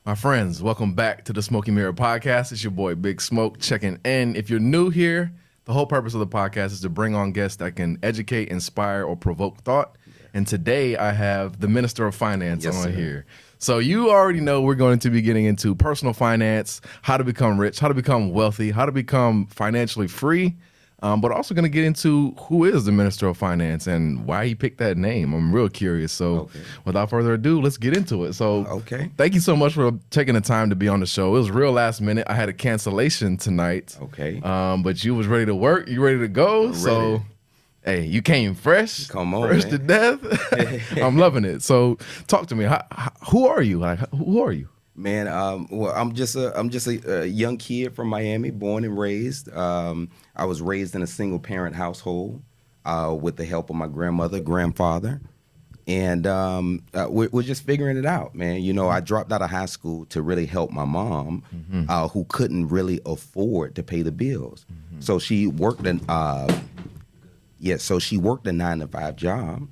My friends, welcome back to the Smoky Mirror Podcast. It's your boy Big Smoke checking in. If you're new here, the whole purpose of the podcast is to bring on guests that can educate, inspire, or provoke thought. And today I have the Minister of Finance on here. So you already know we're going to be getting into personal finance, how to become rich, how to become wealthy, how to become financially free. But also going to get into who is the Minister of Finance and why he picked that name. I'm real curious. So without further ado, let's get into it. So thank you so much for taking the time to be on the show. It was real last minute. I had a cancellation tonight. But you was ready to work. You ready to go? So, hey, you came fresh. Come on, fresh man. to death. I'm loving it. So talk to me. Who are you? Who are you? Man, well, I'm just a young kid from Miami, born and raised. I was raised in a single parent household with the help of my grandfather, and we're just figuring it out, man. You know, I dropped out of high school to really help my mom, who couldn't really afford to pay the bills. So she worked so she worked a 9-to-5 job.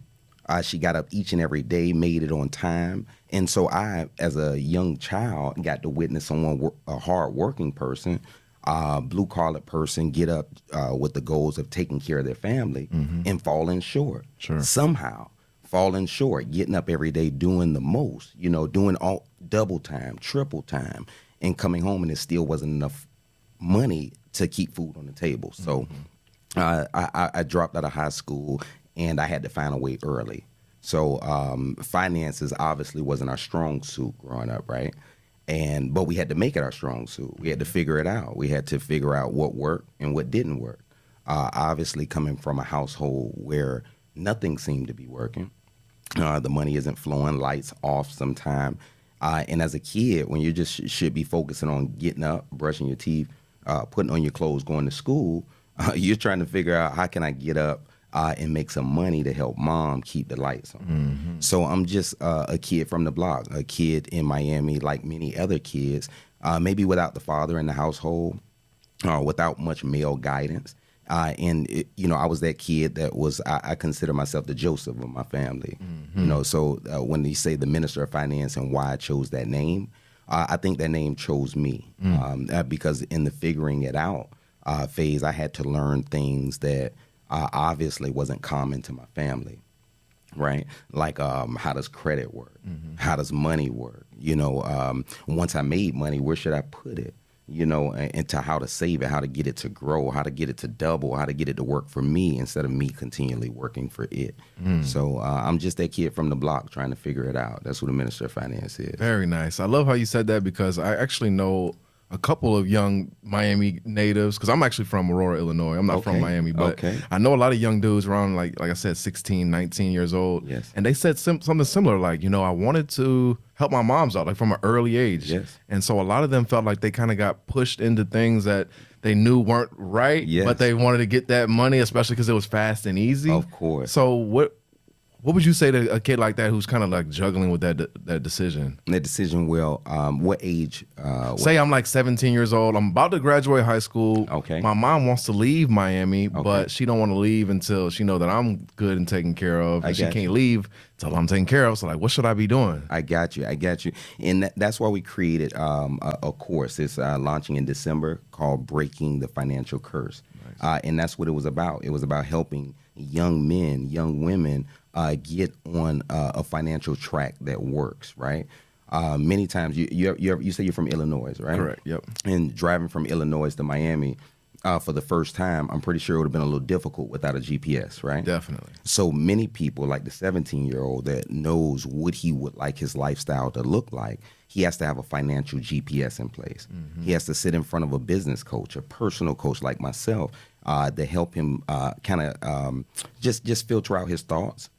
She got up each and every day, made it on time. And so I, as a young child, got to witness someone, a hard-working person, blue-collar person, get up with the goals of taking care of their family and falling short. Somehow falling short, getting up every day, doing the most, you know, doing all double time, triple time, and coming home and it still wasn't enough money to keep food on the table. So I dropped out of high school and I had to find a way early. So finances obviously wasn't our strong suit growing up, right? But we had to make it our strong suit. We had to figure it out. We had to figure out what worked and what didn't work. Obviously coming from a household where nothing seemed to be working. The money isn't flowing, lights off sometime. And as a kid, when you just should be focusing on getting up, brushing your teeth, putting on your clothes, going to school, you're trying to figure out how can I get up and make some money to help mom keep the lights on. So I'm just a kid from the block, a kid in Miami like many other kids, maybe without the father in the household, without much male guidance. You know, I was that kid that was, I consider myself the Joseph of my family. You know, so when you say the Minister of Finance and why I chose that name, I think that name chose me because in the figuring it out phase, I had to learn things that obviously wasn't common to my family, right? Like how does credit work? How does money work? You know, once I made money, where should I put it? You know, and to how to save it, how to get it to grow, how to get it to double, how to get it to work for me instead of me continually working for it. So I'm just that kid from the block trying to figure it out. That's what the Minister of Finance is. Very nice. I love how you said that because I actually know a couple of young Miami natives, because I'm actually from Aurora, Illinois. I'm not from Miami, but I know a lot of young dudes around, like I said, 16, 19 years old. And they said something similar, like, you know, I wanted to help my moms out, like from an early age. And so a lot of them felt like they kind of got pushed into things that they knew weren't right, but they wanted to get that money, especially because it was fast and easy. Of course. So what would you say to a kid like that who's kind of like juggling with that decision? That decision, well, what age? Say I'm like 17 years old. I'm about to graduate high school. My mom wants to leave Miami, but she don't want to leave until she know that I'm good and taken care of. And she can't leave until I'm taken care of. So like, what should I be doing? I got you. And that's why we created a course. It's launching in December called Breaking the Financial Curse. And that's what it was about. It was about helping young men, young women get on a financial track that works, right? Many times, you say you're from Illinois, right? Correct, yep. And driving from Illinois to Miami for the first time, I'm pretty sure it would have been a little difficult without a GPS, right? Definitely. So many people, like the 17-year-old that knows what he would like his lifestyle to look like, he has to have a financial GPS in place. He has to sit in front of a business coach, a personal coach like myself, to help him kind of just filter out his thoughts,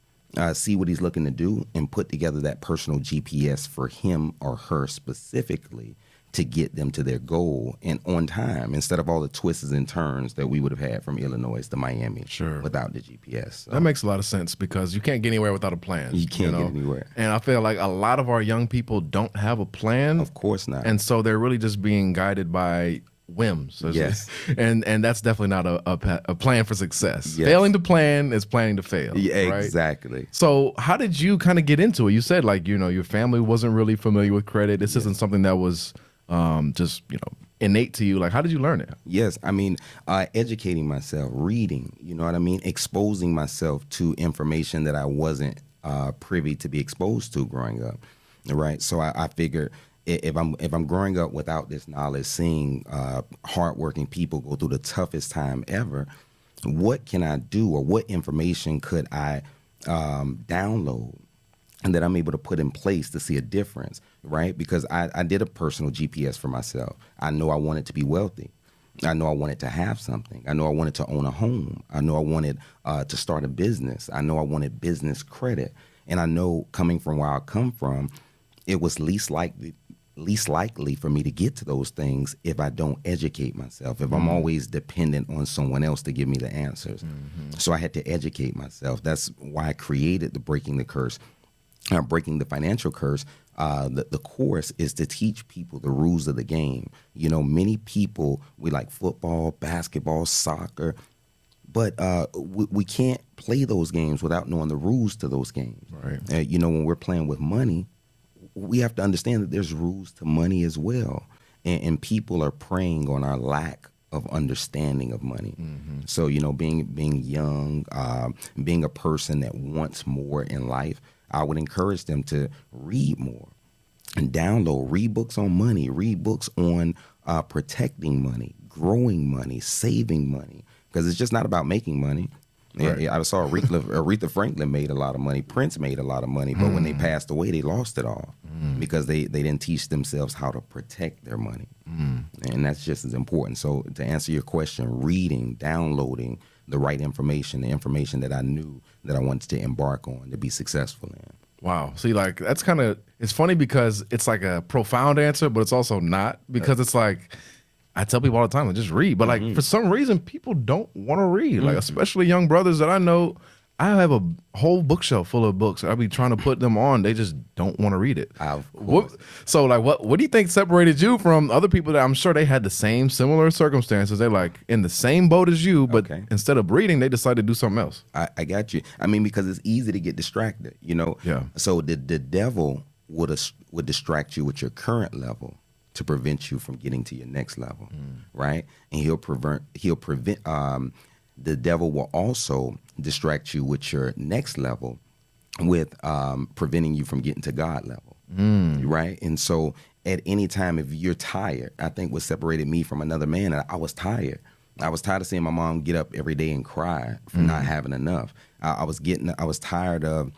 see what he's looking to do, and put together that personal GPS for him or her specifically to get them to their goal and on time instead of all the twists and turns that we would have had from Illinois to Miami without the GPS. So that makes a lot of sense because you can't get anywhere without a plan. You can't get anywhere. And I feel like a lot of our young people don't have a plan. Of course not. And so they're really just being guided by whims. So Yes. and that's definitely not a plan for success. Yes. Failing to plan is planning to fail. Yeah, right? exactly. So how did you kind of get into it? You said like, your family wasn't really familiar with credit. This isn't something that was just, innate to you. Like, how did you learn it? Yes, I mean, educating myself, reading, you know what I mean? Exposing myself to information that I wasn't privy to be exposed to growing up, right? So I figured if I'm growing up without this knowledge, seeing hardworking people go through the toughest time ever, what can I do, or what information could I download and that I'm able to put in place to see a difference, right? Because I did a personal GPS for myself. I know I wanted to be wealthy. I know I wanted to have something. I know I wanted to own a home. I know I wanted to start a business. I know I wanted business credit. And I know, coming from where I come from, it was least likely for me to get to those things if I don't educate myself, if I'm always dependent on someone else to give me the answers. So I had to educate myself. That's why I created the Breaking the Financial Curse. The course is to teach people the rules of the game. Many people, we like football, basketball, soccer, but we can't play those games without knowing the rules to those games. Right. When we're playing with money, we have to understand that there's rules to money as well. And people are preying on our lack of understanding of money. So, being young, being a person that wants more in life, I would encourage them to read more and read books on money, read books on protecting money, growing money, saving money, because it's just not about making money. Right. I saw Aretha Franklin made a lot of money. Prince made a lot of money, but when they passed away, they lost it all because they didn't teach themselves how to protect their money. And that's just as important. So to answer your question, reading, downloading the right information, the information that I knew that I wanted to embark on to be successful in. Wow. See, like, that's kind of, it's funny because it's like a profound answer, but it's also not, because it's like, I tell people all the time, like, just read. But like, for some reason, people don't want to read. Like, especially young brothers that I know, I have a whole bookshelf full of books. I'll be trying to put them on. They just don't want to read it. So like, what do you think separated you from other people that I'm sure they had the same similar circumstances? They're like in the same boat as you, but instead of reading, they decided to do something else. I got you. I mean, because it's easy to get distracted, Yeah. So the devil would distract you with your current level to prevent you from getting to your next level, right? And he'll prevent. The devil will also distract you with your next level, with preventing you from getting to God level, right? And so at any time, if you're tired, I think what separated me from another man, I was tired. I was tired of seeing my mom get up every day and cry for not having enough. I was tired of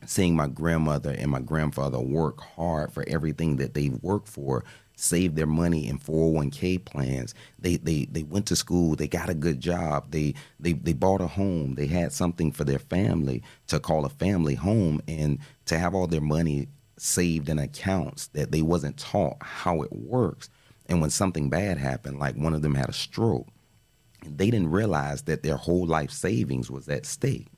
seeing my grandmother and my grandfather work hard for everything that they've worked for, save their money in 401k plans. They went to school, they got a good job, they bought a home, they had something for their family to call a family home, and to have all their money saved in accounts that they wasn't taught how it works. And when something bad happened, like one of them had a stroke, they didn't realize that their whole life savings was at stake.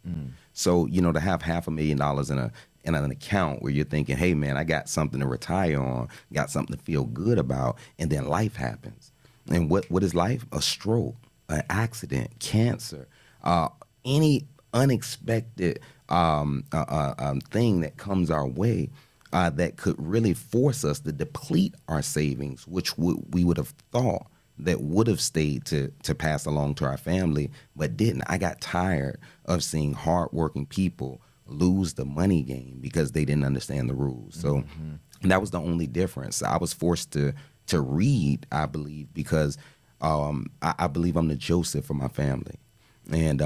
So, to have $500,000 in an account where you're thinking, hey, man, I got something to retire on, got something to feel good about, and then life happens. And what is life? A stroke, an accident, cancer, any unexpected thing that comes our way that could really force us to deplete our savings, which we would have thought that would have stayed to pass along to our family, but didn't. I got tired of seeing hardworking people lose the money game because they didn't understand the rules. So that was the only difference. I was forced to read, I believe, because I believe I'm the Joseph for my family. And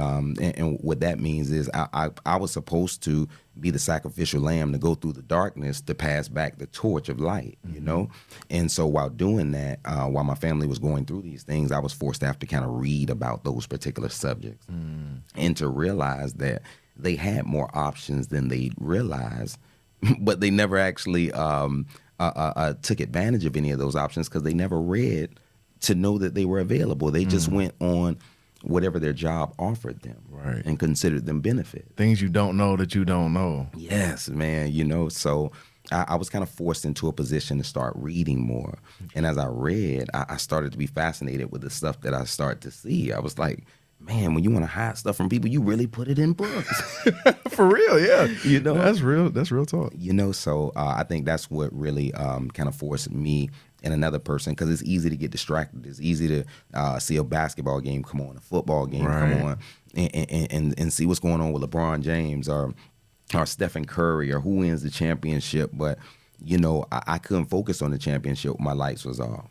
what that means is I was supposed to be the sacrificial lamb to go through the darkness to pass back the torch of light, And so while doing that, while my family was going through these things, I was forced to have to kind of read about those particular subjects and to realize that they had more options than they realized, but they never actually took advantage of any of those options because they never read to know that they were available. They just went on whatever their job offered them, right, and considered them benefit. Things you don't know that you don't know. Yes, man. So I was kind of forced into a position to start reading more. And as I read, I started to be fascinated with the stuff that I started to see. I was like, man, when you want to hide stuff from people, you really put it in books. For real, yeah. You know? That's real talk. You know, so I think that's what really kind of forced me and another person, because it's easy to get distracted. It's easy to see a basketball game come on, a football game come on, and see what's going on with LeBron James or Stephen Curry or who wins the championship. But, you know, I couldn't focus on the championship when my lights was off.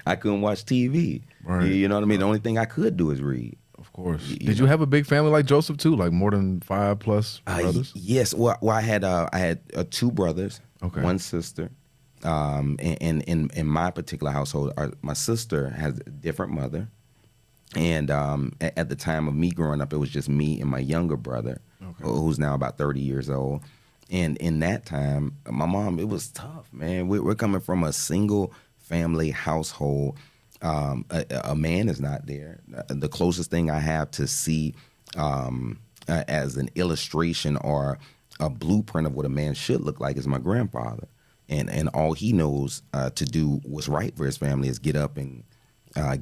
I couldn't watch TV. Right. You know what I mean? The only thing I could do is read. Of course. Did you have a big family like Joseph too? Like more than 5+ brothers? Yes. Well, I had 2 brothers, okay, 1 sister. And in my particular household, my sister has a different mother. And at the time of me growing up, it was just me and my younger brother, who's now about 30 years old. And in that time, my mom, it was tough, man. We're coming from a single family household. A man is not there. The closest thing I have to see as an illustration or a blueprint of what a man should look like is my grandfather. And all he knows to do what's right for his family is get up and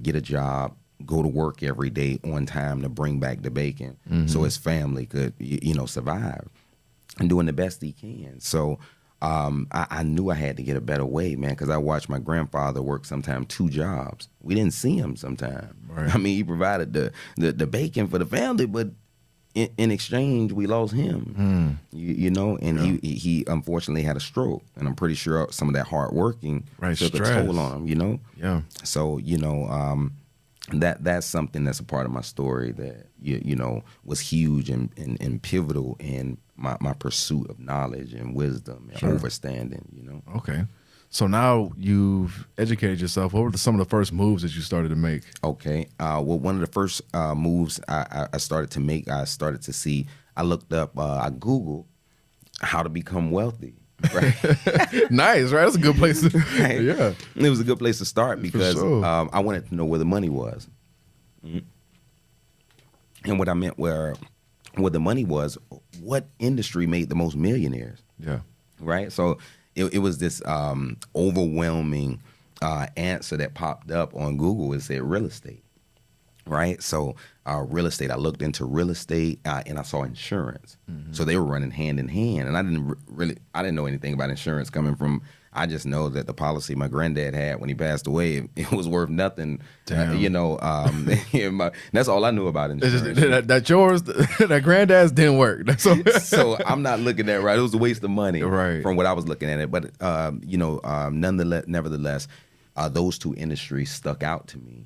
get a job, go to work every day on time to bring back the bacon so his family could, you know, survive, and doing the best he can. So I knew I had to get a better way, man, because I watched my grandfather work sometimes 2 jobs. We didn't see him sometimes. Right. I mean, he provided the bacon for the family, but in exchange, we lost him. You know, and he unfortunately had a stroke, and I'm pretty sure some of that hard working took a toll on him. You know. Yeah. So you know, that's something that's a part of my story that you know was huge and pivotal in my pursuit of knowledge and wisdom and understanding. You know. Okay. So now you've educated yourself. What were some of the first moves that you started to make? Okay. Well, one of the first moves I started to make, I started to see, I looked up, I Googled how to become wealthy. Right. Nice, right? That's a good place to, right? Yeah. It was a good place to start because I wanted to know where the money was. And what I meant where the money was, what industry made the most millionaires? Yeah. Right? So it was this overwhelming answer that popped up on Google. It said real estate, right? So real estate, I looked into real estate and I saw insurance. So they were running hand in hand. And I didn't know anything about insurance coming from, I just know that the policy my granddad had when he passed away, it was worth nothing. You know, that's all I knew about insurance. That yours, that granddad's didn't work. That's all. So I'm not looking at it right. It was a waste of money from what I was looking at it. But, you know, nevertheless, those 2 industries stuck out to me.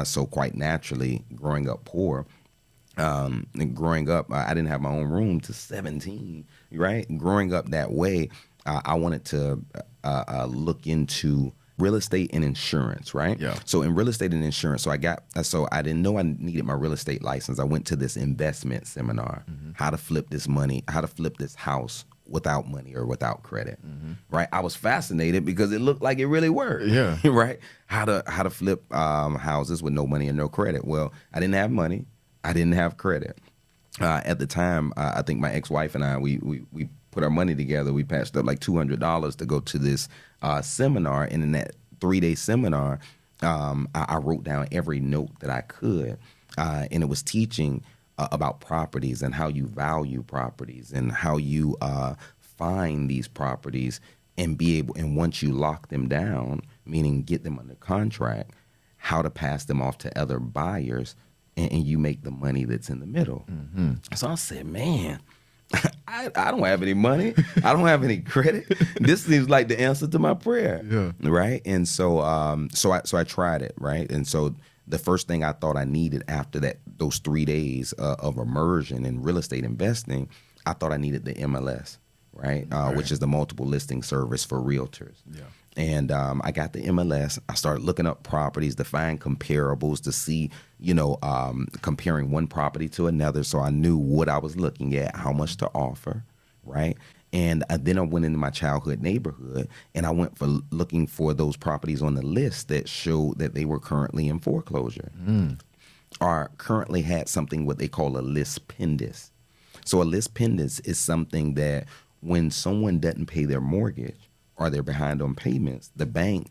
So quite naturally, growing up poor, I didn't have my own room till 17, right? Growing up that way, I wanted to look into real estate and insurance, right? Yeah. So in real estate and insurance, so I didn't know I needed my real estate license. I went to this investment seminar, how to flip this money, how to flip this house without money or without credit, right? I was fascinated because it looked like it really worked, right? How to flip houses with no money and no credit. Well, I didn't have money, I didn't have credit. At the time, I think my ex-wife and I, we put our money together. We patched up like $200 to go to this seminar. And in that 3-day seminar, I wrote down every note that I could. And it was teaching about properties and how you value properties and how you find these properties and once you lock them down, meaning get them under contract, how to pass them off to other buyers and you make the money that's in the middle. So I said, man, I don't have any money. I don't have any credit. This seems like the answer to my prayer. Yeah. Right. And so I tried it. Right. And so the first thing I thought I needed after those 3 days of immersion in real estate investing, I thought I needed the MLS, right? Which is the multiple listing service for realtors. Yeah. And I got the MLS. I started looking up properties to find comparables to see, comparing one property to another. So I knew what I was looking at, how much to offer, right? And then I went into my childhood neighborhood and I went for looking for those properties on the list that showed that they were currently in foreclosure or currently had something what they call a lis pendens. So a lis pendens is something that when someone doesn't pay their mortgage or they're behind on payments, the bank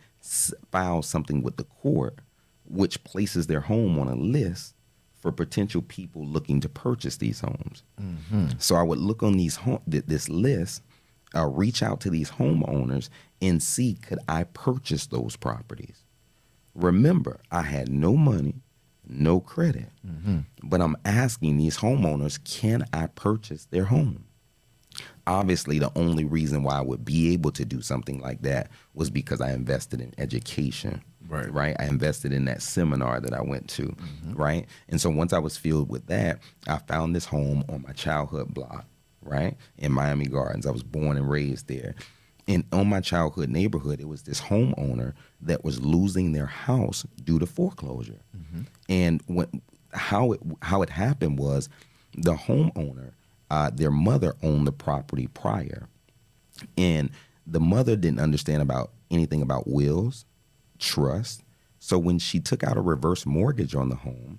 files something with the court, which places their home on a list for potential people looking to purchase these homes. So I would look on this list, reach out to these homeowners and see, could I purchase those properties? Remember, I had no money, no credit, but I'm asking these homeowners, can I purchase their home? Obviously, the only reason why I would be able to do something like that was because I invested in education. Right. I invested in that seminar that I went to. Right. And so once I was filled with that, I found this home on my childhood block, right, in Miami Gardens. I was born and raised there. And on my childhood neighborhood, it was this homeowner that was losing their house due to foreclosure. And how it happened was the homeowner, their mother owned the property prior. And the mother didn't understand anything about wills, trust. So when she took out a reverse mortgage on the home,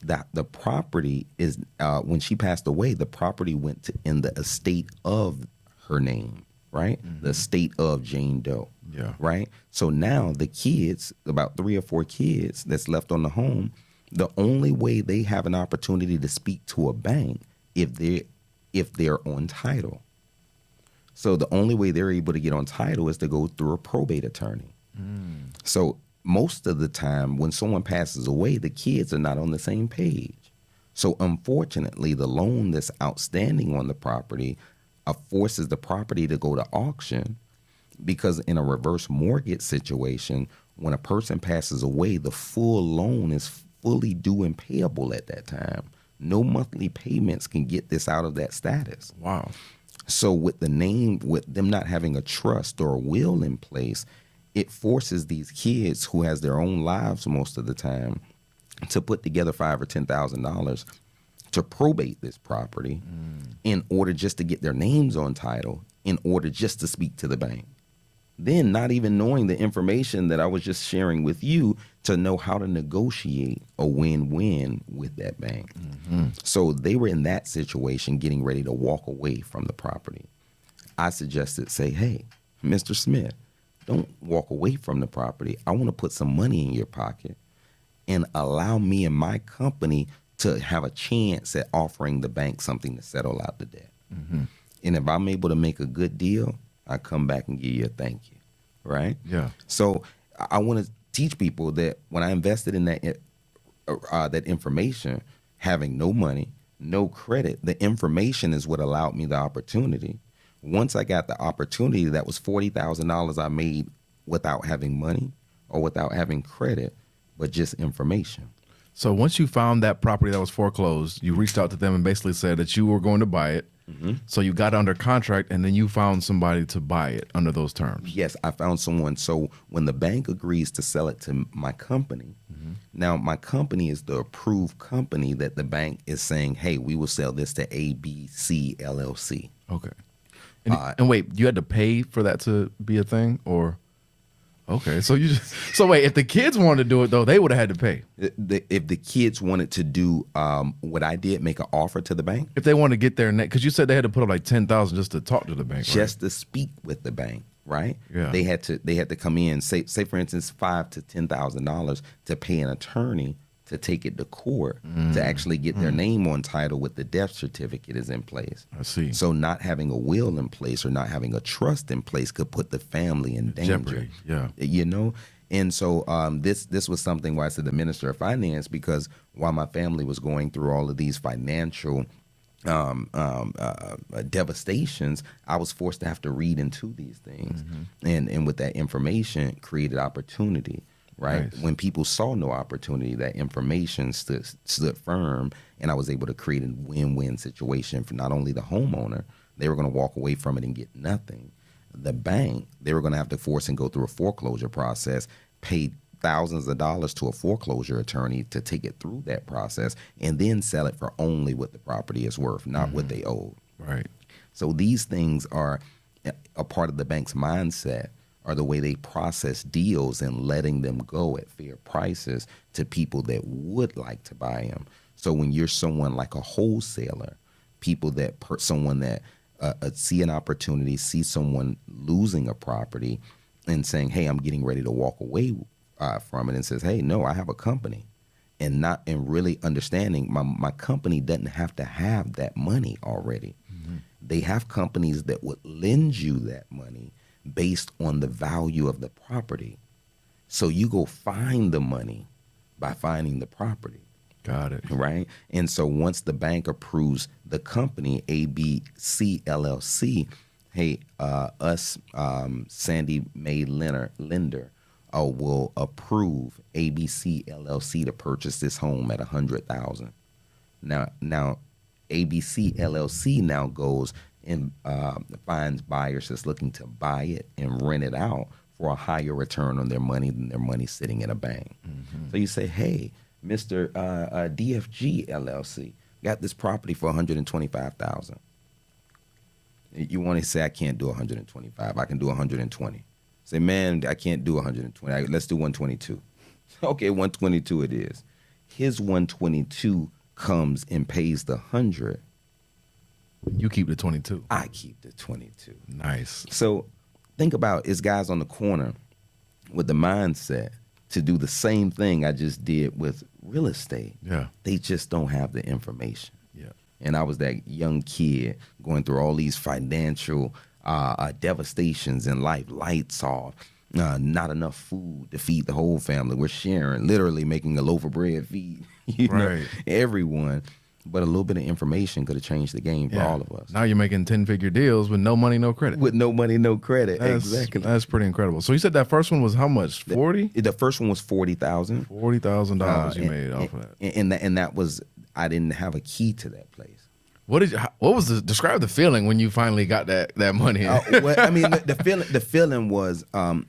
the property is when she passed away, the property went in the estate of her name, right? The estate of Jane Doe. Yeah. Right. So now the kids, about 3 or 4 kids that's left on the home, the only way they have an opportunity to speak to a bank if they're on title. So the only way they're able to get on title is to go through a probate attorney. So most of the time when someone passes away, the kids are not on the same page. So unfortunately, the loan that's outstanding on the property forces the property to go to auction, because in a reverse mortgage situation, when a person passes away, the full loan is fully due and payable at that time. No monthly payments can get this out of that status. Wow. So with them not having a trust or a will in place, it forces these kids who has their own lives most of the time to put together $5,000 or $10,000 to probate this property in order just to get their names on title, in order just to speak to the bank. Then not even knowing the information that I was just sharing with you to know how to negotiate a win-win with that bank. So they were in that situation getting ready to walk away from the property. I suggested, say, hey, Mr. Smith, don't walk away from the property. I want to put some money in your pocket and allow me and my company to have a chance at offering the bank something to settle out the debt. And if I'm able to make a good deal, I come back and give you a thank you, right? Yeah. So I want to teach people that when I invested in that information, having no money, no credit, the information is what allowed me the opportunity. Once I got the opportunity, that was $40,000 I made without having money or without having credit, but just information. So once you found that property that was foreclosed, you reached out to them and basically said that you were going to buy it. So you got under contract, and then you found somebody to buy it under those terms. Yes, I found someone. So when the bank agrees to sell it to my company, now my company is the approved company that the bank is saying, hey, we will sell this to ABC LLC. Okay. And wait, you had to pay for that to be a thing, or? Okay, so wait, if the kids wanted to do it though, they would have had to pay. If the kids wanted to do what I did, make an offer to the bank. If they wanted to get their name, because you said they had to put up like $10,000 just to talk to the bank, just to speak with the bank, right? Yeah. They had to come in, say for instance, $5,000 to $10,000 to pay an attorney to take it to court to actually get their name on title with the death certificate is in place. I see. So not having a will in place or not having a trust in place could put the family in danger. Jeopardy. Yeah. You know? And so this was something where I said the Minister of Finance, because while my family was going through all of these financial devastations, I was forced to have to read into these things. And with that information, created opportunity. Right. Nice. When people saw no opportunity, that information stood firm, and I was able to create a win-win situation for not only the homeowner, they were going to walk away from it and get nothing. The bank, they were going to have to force and go through a foreclosure process, pay thousands of dollars to a foreclosure attorney to take it through that process, and then sell it for only what the property is worth, not what they owed. Right. So these things are a part of the bank's mindset, are the way they process deals and letting them go at fair prices to people that would like to buy them. So when you're someone like a wholesaler, people that someone that see an opportunity, see someone losing a property and saying, hey, I'm getting ready to walk away from it, and says, hey, no, I have a company. And really understanding my company doesn't have to have that money already. Mm-hmm. They have companies that would lend you that money based on the value of the property. So you go find the money by finding the property. Got it. Right? And so once the bank approves the company, ABC LLC, hey, us, Sandy Mae lender, will approve ABC LLC to purchase this home at $100,000. Now, ABC LLC now goes and finds buyers that's looking to buy it and rent it out for a higher return on their money than their money sitting in a bank. Mm-hmm. So you say, hey, Mr. DFG LLC got this property for $125,000. You want to say, I can't do 125. I can do 120. Say, man, I can't do 120. Let's do 122. Okay, 122 it is. His 122 comes and pays the 100. You keep the 22. I keep the 22. Nice. So think about it's guys on the corner with the mindset to do the same thing I just did with real estate. Yeah. They just don't have the information. Yeah. And I was that young kid going through all these financial devastations in life, lights off, not enough food to feed the whole family. We're sharing, literally making a loaf of bread feed everyone. But a little bit of information could have changed the game for all of us. Now you're making 10-figure deals with no money, no credit. With no money, no credit. Exactly. That's pretty incredible. So you said that first one was how much? 40? The first one was $40,000. $40,000 you made off of that. And that was, I didn't have a key to that place. Describe the feeling when you finally got that money? Well, I mean, the feeling was, I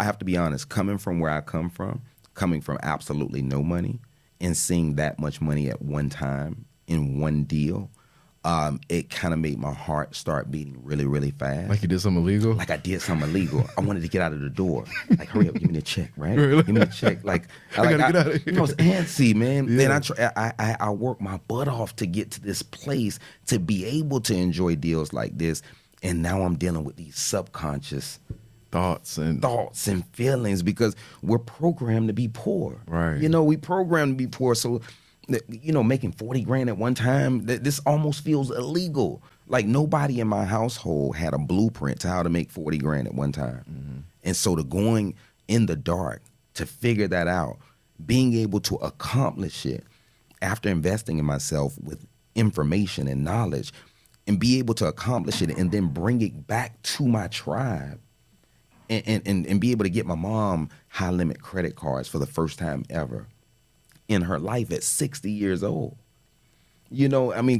have to be honest, coming from where I come from, coming from absolutely no money, and seeing that much money at one time in one deal, it kind of made my heart start beating really, really fast. Like you did something illegal? Like I did something illegal. I wanted to get out of the door. Like, hurry up, give me the check, right? Really? Give me the check. Like, I gotta get out of here. I was antsy, man. Yeah. Then I worked my butt off to get to this place to be able to enjoy deals like this. And now I'm dealing with these subconscious thoughts and feelings because we're programmed to be poor. Right. We programmed to be poor. So, making 40 grand at one time, this almost feels illegal. Like nobody in my household had a blueprint to how to make 40 grand at one time. Mm-hmm. And so to going in the dark to figure that out, being able to accomplish it after investing in myself with information and knowledge and be able to accomplish it and then bring it back to my tribe and be able to get my mom high limit credit cards for the first time ever in her life at 60 years old.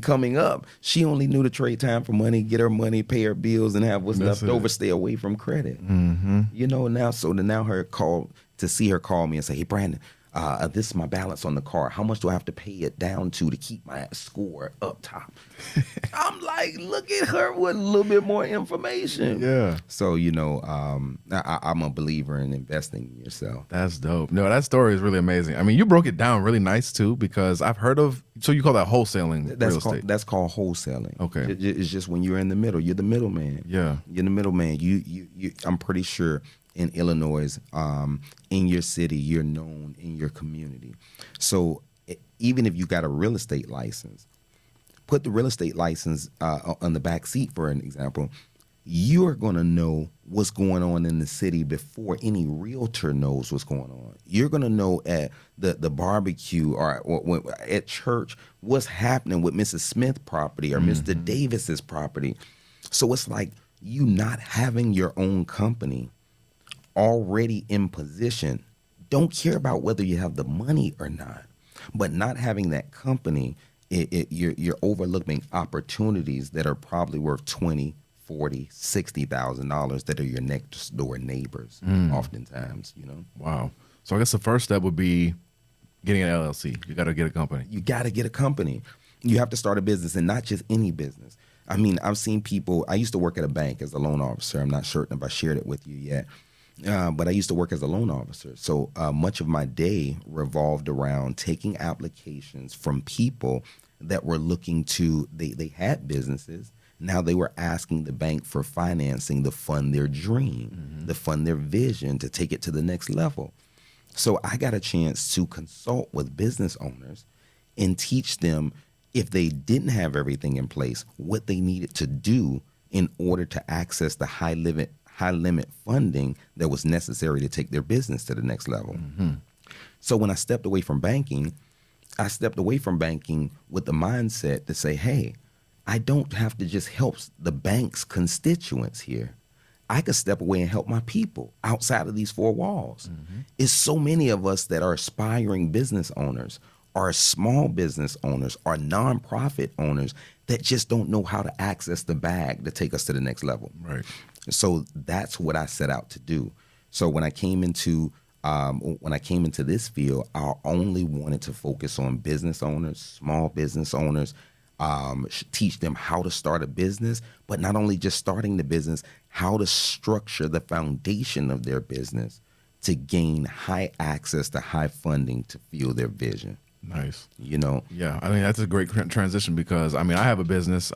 Coming up, she only knew to trade time for money, get her money, pay her bills, and have what's left over, stay away from credit. Mm-hmm. Now her call me and say, hey, Brandon, this is my balance on the car. How much do I have to pay it down to keep my score up top? I'm like, look at her with a little bit more information. Yeah. So, I'm a believer in investing in yourself. That's dope. No, that story is really amazing. I mean, you broke it down really nice, too, because I've heard of, so you call that wholesaling real estate? That's called wholesaling. Okay. It's just when you're in the middle. You're the middleman. Yeah. You're the middleman. You I'm pretty sure in Illinois, in your city, you're known in your community. So even if you got a real estate license, put the real estate license on the back seat, for an example. You're going to know what's going on in the city before any realtor knows what's going on. You're going to know at the barbecue or at church what's happening with Mrs. Smith's property or Mr. Davis's property. So it's like you not having your own company already in position. Don't care about whether you have the money or not, but not having that company, you're overlooking opportunities that are probably worth $20,000, $40,000, $60,000 that are your next door neighbors. Oftentimes, Wow. So I guess the first step would be getting an LLC. You got to get a company. You got to get a company. You have to start a business, and not just any business. I mean, I've seen people. I used to work at a bank as a loan officer. I'm not certain if I shared it with you yet. But I used to work as a loan officer. So much of my day revolved around taking applications from people that were looking to, they had businesses. Now they were asking the bank for financing to fund their dream, to fund their vision, to take it to the next level. So I got a chance to consult with business owners and teach them, if they didn't have everything in place, what they needed to do in order to access the high limit funding that was necessary to take their business to the next level. So when I stepped away from banking with the mindset to say, hey, I don't have to just help the bank's constituents here. I could step away and help my people outside of these four walls. It's so many of us that are aspiring business owners, are small business owners, are nonprofit owners that just don't know how to access the bag to take us to the next level. Right. So that's what I set out to do. So when I came into this field, I only wanted to focus on business owners, small business owners, teach them how to start a business, but not only just starting the business, how to structure the foundation of their business to gain high access to high funding to fuel their vision. Nice. You know? Yeah, I mean, that's a great transition because, I mean, I have a business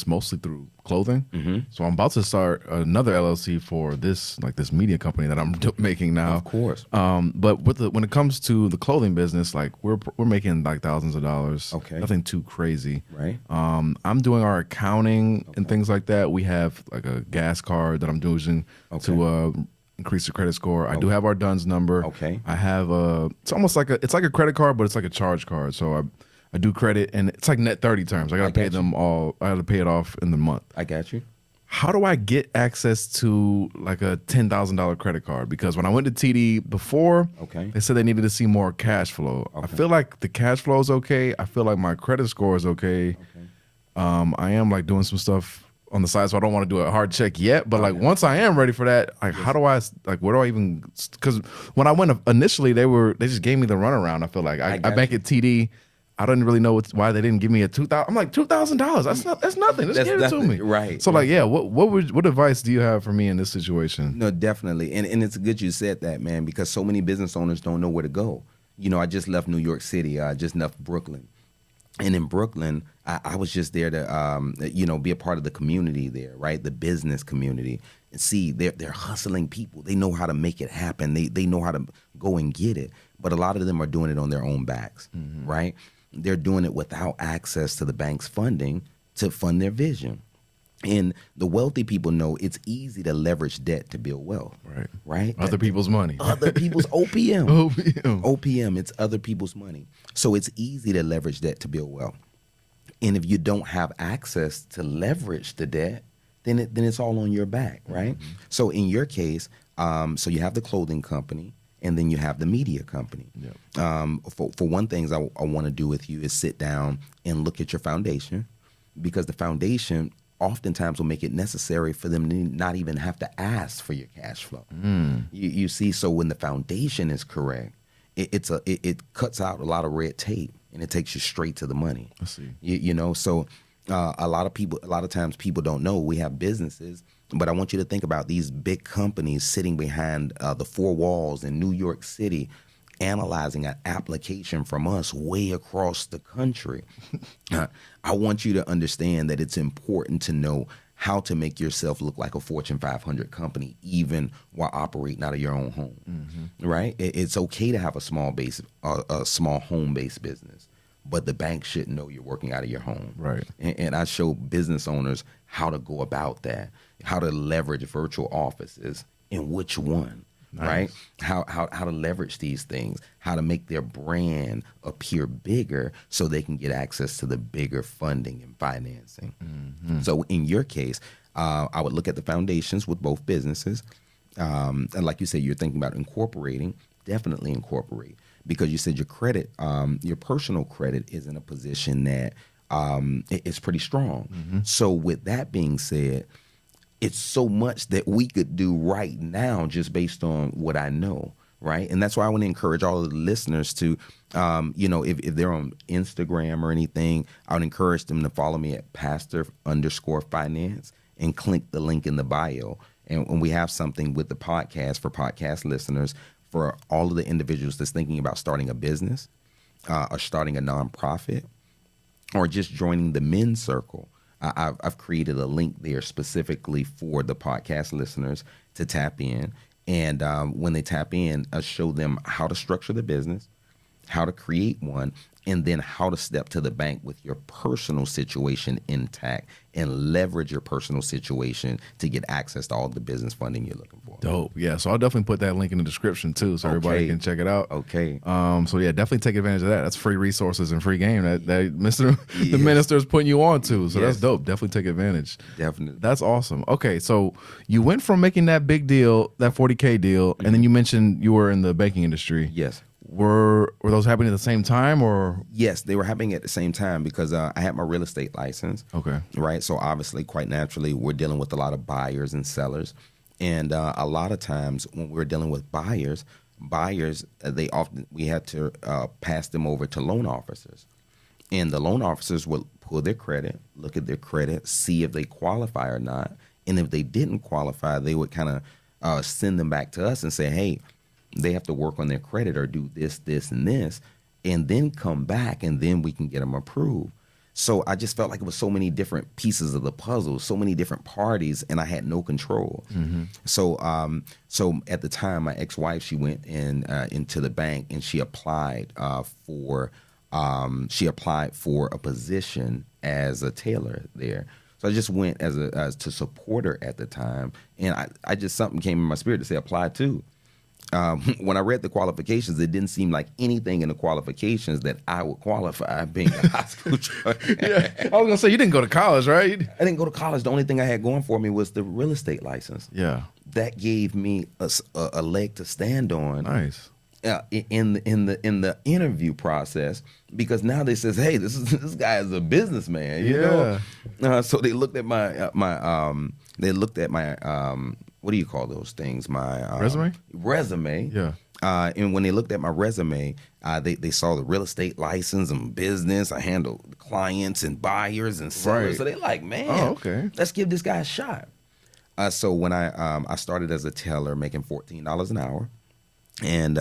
mostly through clothing. So I'm about to start another LLC for this media company that I'm making now. Of course. But when it comes to the clothing business, like we're making like thousands of dollars. Okay. Nothing too crazy. Right. I'm doing our accounting and things like that. We have like a gas card that I'm using to increase the credit score. I do have our DUNS number. Okay. I have it's almost like a credit card, but it's like a charge card. So I do credit, and it's like net 30 terms. I gotta pay them all. I gotta pay it off in the month. I got you. How do I get access to like a $10,000 credit card? Because when I went to TD before, they said they needed to see more cash flow. I feel like the cash flow is okay. I feel like my credit score is okay. I am like doing some stuff on the side, so I don't want to do a hard check yet. But like once I am ready for that, like how do I where do I even? Because when I went initially, they just gave me the runaround. I feel like I bank at TD. I didn't really know why they didn't give me a $2,000. I'm like $2,000. That's nothing. Just give it to me. Right. So like what advice do you have for me in this situation? No, definitely, and it's good you said that, man, because so many business owners don't know where to go. You know, I just left New York City. I just left Brooklyn. And in Brooklyn, I was just there to, be a part of the community there, right? The business community. And see, they're hustling people. They know how to make it happen. They know how to go and get it. But a lot of them are doing it on their own backs, right? They're doing it without access to the bank's funding to fund their vision. And the wealthy people know it's easy to leverage debt to build wealth, right? Other people's money. Other people's OPM. OPM, it's other people's money. So it's easy to leverage debt to build wealth. And if you don't have access to leverage the debt, then it's all on your back, right? So in your case, so you have the clothing company, and then you have the media company. For one thing I want to do with you is sit down and look at your foundation, because the foundation oftentimes will make it necessary for them to not even have to ask for your cash flow. You see, so when the foundation is correct, it cuts out a lot of red tape and it takes you straight to the money. I see. So a lot of times people don't know we have businesses, but I want you to think about these big companies sitting behind the four walls in New York City, analyzing an application from us way across the country. I want you to understand that it's important to know how to make yourself look like a Fortune 500 company, even while operating out of your own home, right? It's okay to have a small home-based business, but the bank shouldn't know you're working out of your home. Right. And I show business owners how to go about that, how to leverage virtual offices and which one. Nice. Right? How to leverage these things, how to make their brand appear bigger so they can get access to the bigger funding and financing. So in your case, I would look at the foundations with both businesses. And like you said, you're thinking about incorporating, definitely incorporate, because you said your credit, your personal credit is in a position that it's pretty strong. So with that being said, it's so much that we could do right now just based on what I know, right? And that's why I want to encourage all of the listeners to, if they're on Instagram or anything, I would encourage them to follow me at pastor_finance and click the link in the bio. And we have something with the podcast for podcast listeners for all of the individuals that's thinking about starting a business or starting a nonprofit or just joining the men's circle. I've created a link there specifically for the podcast listeners to tap in. And when they tap in, I show them how to structure the business, how to create one, and then how to step to the bank with your personal situation intact and leverage your personal situation to get access to all the business funding you're looking for. Dope. Yeah. So I'll definitely put that link in the description too, so everybody can check it out. Okay. So yeah, definitely take advantage of that. That's free resources and free game that the minister is putting you on to. So that's dope. Definitely take advantage. Definitely. That's awesome. Okay. So you went from making that big deal, that 40K deal, and then you mentioned you were in the banking industry. Yes. Were those happening at the same time, or? Yes, they were happening at the same time because I had my real estate license. Okay. Right. So obviously, quite naturally, we're dealing with a lot of buyers and sellers. And a lot of times when we're dealing with buyers, we had to pass them over to loan officers. And the loan officers would pull their credit, look at their credit, see if they qualify or not. And if they didn't qualify, they would kind of send them back to us and say, hey, they have to work on their credit or do this, this, and this, and then come back, and then we can get them approved. So I just felt like it was so many different pieces of the puzzle, so many different parties, and I had no control. Mm-hmm. So at the time, my ex-wife, she went into the bank and she applied for a position as a tailor there. So I just went as to support her at the time, and I just something came in my spirit to say apply too. When I read the qualifications, it didn't seem like anything in the qualifications that I would qualify being a high school dropout. Yeah, I was going to say, you didn't go to college, right? I didn't go to college. The only thing I had going for me was the real estate license. Yeah. That gave me a leg to stand on. Nice. In the interview process, because now they says, hey, this guy is a businessman, you know. So they looked at my what do you call those things? My resume. Yeah. And when they looked at my resume, they saw the real estate license and business. I handle clients and buyers and sellers. Right. So they're like, man, let's give this guy a shot. So when I started as a teller making $14 an hour. And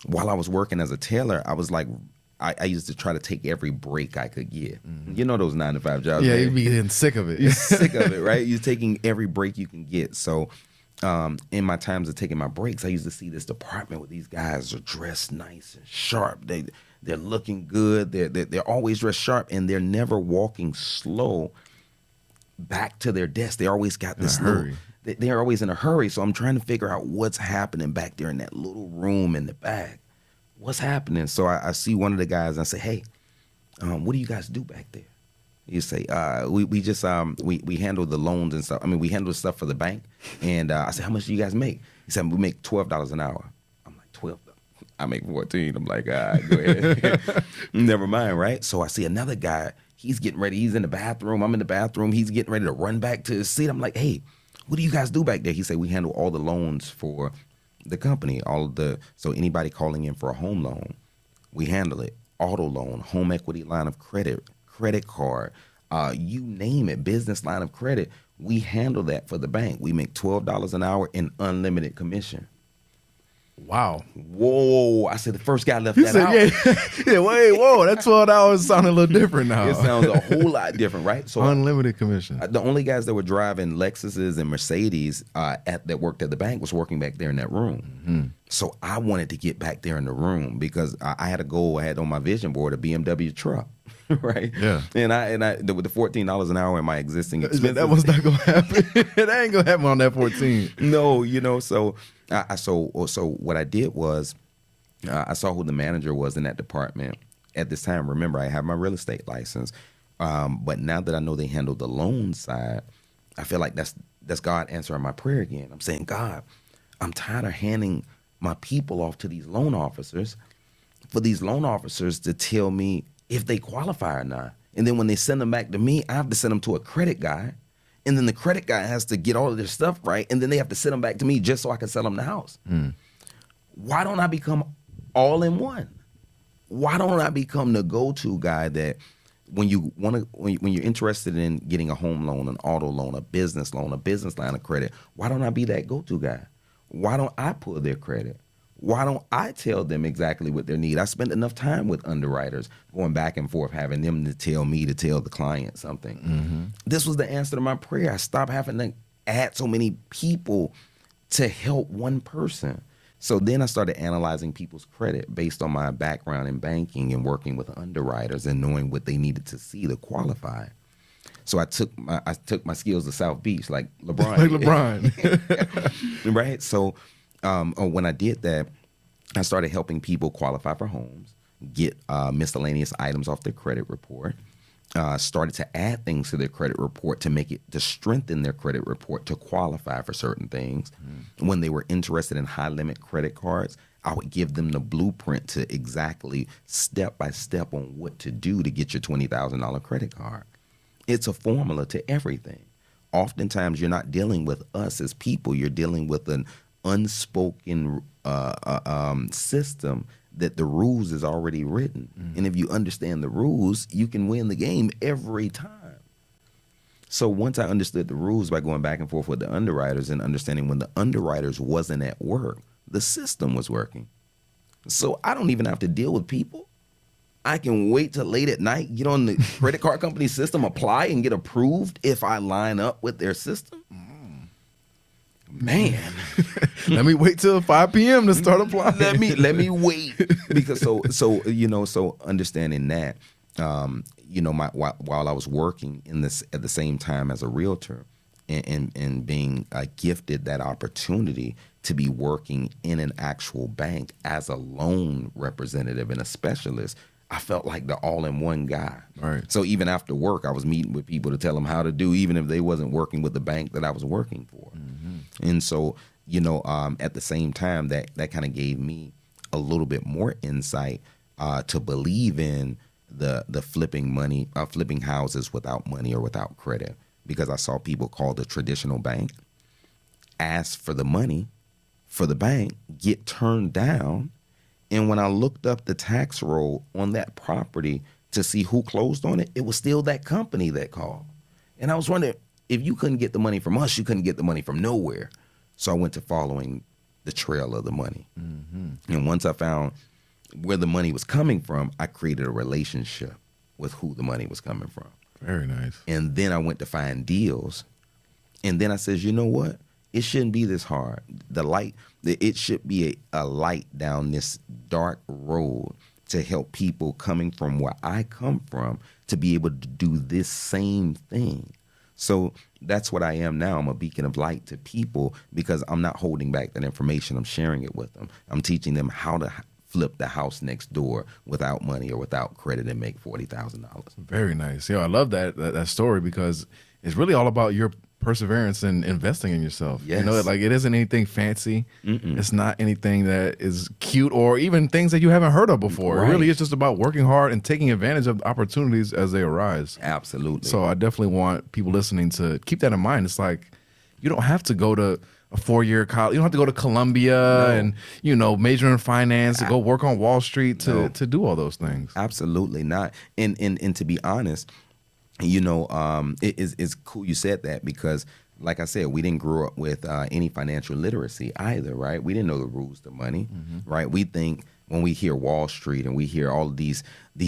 while I was working as a tailor, I was like, I used to try to take every break I could get. Mm-hmm. You know those 9-to-5 jobs. Yeah, you'd be getting sick of it. You're sick of it, right? You're taking every break you can get. So in my times of taking my breaks, I used to see this department where these guys are dressed nice and sharp. They're looking good. They're always dressed sharp, and they're never walking slow back to their desk. They always got this hurry. They're always in a hurry. So I'm trying to figure out what's happening back there in that little room in the back. What's happening? So I see one of the guys and I say, hey, what do you guys do back there? You say, we just we handle the loans and stuff. I mean, we handle stuff for the bank. And I said, how much do you guys make? He said, we make $12 an hour. I'm like, 12? I make 14. I'm like, all right, go ahead. Never mind, right? So I see another guy. He's getting ready. He's in the bathroom. I'm in the bathroom. He's getting ready to run back to his seat. I'm like, hey, what do you guys do back there? He said, we handle all the loans for the company, so anybody calling in for a home loan, we handle it. Auto loan, home equity line of credit, credit card, you name it, business line of credit, we handle that for the bank. We make $12 an hour in unlimited commission. Wow. Whoa. I said the first guy left that out. Yeah, wait, whoa. That $12 sounding a little different now. It sounds a whole lot different, right? So unlimited commission. The only guys that were driving Lexuses and Mercedes that worked at the bank was working back there in that room. Mm-hmm. So I wanted to get back there in the room because I had a goal. I had on my vision board a BMW truck. Right. Yeah. And I with the $14 an hour in my existing expenses, that was not gonna happen. That ain't gonna happen on that 14. No, so so what I did was I saw who the manager was in that department at this time. Remember, I have my real estate license, but now that I know they handle the loan side, I feel like that's God answering my prayer again. I'm saying, God, I'm tired of handing my people off to these loan officers for these loan officers to tell me if they qualify or not. And then when they send them back to me, I have to send them to a credit guy. And then the credit guy has to get all of their stuff right. And then they have to send them back to me just so I can sell them the house. Mm. Why don't I become all in one? Why don't I become the go-to guy that when you're interested in getting a home loan, an auto loan, a business line of credit, why don't I be that go-to guy? Why don't I pull their credit? Why don't I tell them exactly what they need? I spent enough time with underwriters going back and forth, having them to tell me to tell the client something. Mm-hmm. This was the answer to my prayer. I stopped having to add so many people to help one person. So then I started analyzing people's credit based on my background in banking and working with underwriters and knowing what they needed to see to qualify. So I took my skills to South Beach, like LeBron. Like LeBron. Right? So when I did that, I started helping people qualify for homes, get miscellaneous items off their credit report, started to add things to their credit report to strengthen their credit report to qualify for certain things. When they were interested in high limit credit cards, I would give them the blueprint to exactly step by step on what to do to get your $20,000 credit card. It's a formula to everything. Oftentimes, you're not dealing with us as people. You're dealing with an unspoken system that the rules is already written. And if you understand the rules, you can win the game every time. So once I understood the rules by going back and forth with the underwriters and understanding when the underwriters wasn't at work, the system was working. So I don't even have to deal with people. I can wait till late at night, get on the credit card company system, apply and get approved if I line up with their system. Man, let me wait till 5 p.m. to start applying. let me wait, because so understanding that, while I was working at the same time as a realtor, and being gifted that opportunity to be working in an actual bank as a loan representative and a specialist, I felt like the all-in-one guy. Right. So even after work, I was meeting with people to tell them how to do, even if they wasn't working with the bank that I was working for. And so, at the same time, that kind of gave me a little bit more insight to believe in the flipping houses without money or without credit, because I saw people call the traditional bank, ask for the money for the bank, get turned down. And when I looked up the tax roll on that property to see who closed on it, it was still that company that called. And I was wondering, if you couldn't get the money from us, you couldn't get the money from nowhere. So I went to following the trail of the money. And once I found where the money was coming from, I created a relationship with who the money was coming from. Very nice. And then I went to find deals. And then I says, you know what? It shouldn't be this hard. It should be a light down this dark road to help people coming from where I come from to be able to do this same thing. So that's what I am now. I'm a beacon of light to people because I'm not holding back that information. I'm sharing it with them. I'm teaching them how to flip the house next door without money or without credit and make $40,000. Very nice. I love that story, because it's really all about your perseverance and investing in yourself. Yes. It isn't anything fancy. It's not anything that is cute or even things that you haven't heard of before. Right. It really is just about working hard and taking advantage of opportunities as they arise. Absolutely. So I definitely want people listening to keep that in mind. It's like, you don't have to go to a 4-year college. You don't have to go to Columbia and, major in finance to go work on Wall Street to do all those things. Absolutely not. And to be honest, it's cool you said that, because like I said, we didn't grow up with any financial literacy either, right? We didn't know the rules to money, right? We think when we hear Wall Street and we hear all of these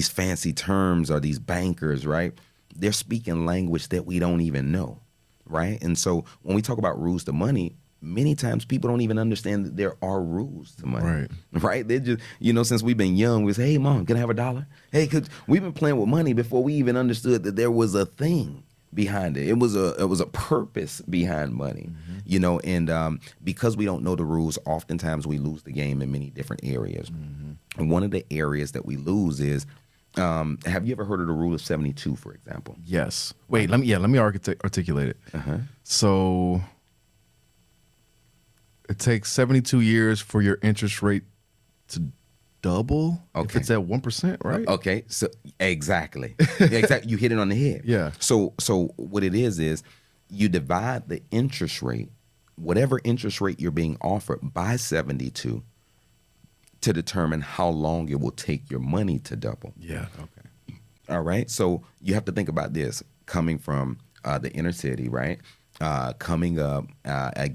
fancy terms or these bankers, right? They're speaking language that we don't even know, right? And so when we talk about rules to money, many times people don't even understand that there are rules to money, right? They just, since we've been young, we say, hey, Mom, can I have $1? Hey, we've been playing with money before we even understood that there was a thing behind it. It was a purpose behind money, and because we don't know the rules, oftentimes we lose the game in many different areas. And one of the areas that we lose is, have you ever heard of the rule of 72, for example? Yes. Wait, let me articulate it. So it takes 72 years for your interest rate to double if it's at 1%, right? Okay, so exactly. You hit it on the head. Yeah. So what it is you divide the interest rate, whatever interest rate you're being offered, by 72 to determine how long it will take your money to double. Yeah. Okay. All right. So you have to think about this coming from the inner city, right? Coming up,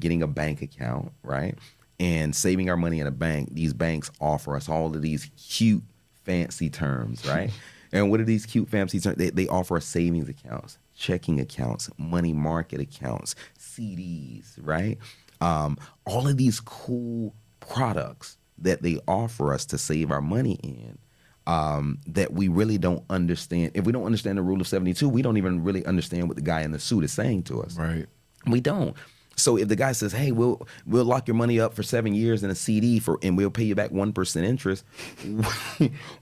getting a bank account, right? and saving our money in a bank, these banks offer us all of these cute, fancy terms, right? And what are these cute, fancy terms? They offer us savings accounts, checking accounts, money market accounts, CDs, right? All of these cool products that they offer us to save our money in, that we really don't understand. If we don't understand the rule of 72, we don't even really understand what the guy in the suit is saying to us. Right. We don't. So if the guy says, "Hey, we'll lock your money up for 7 years in a CD and we'll pay you back 1% interest,"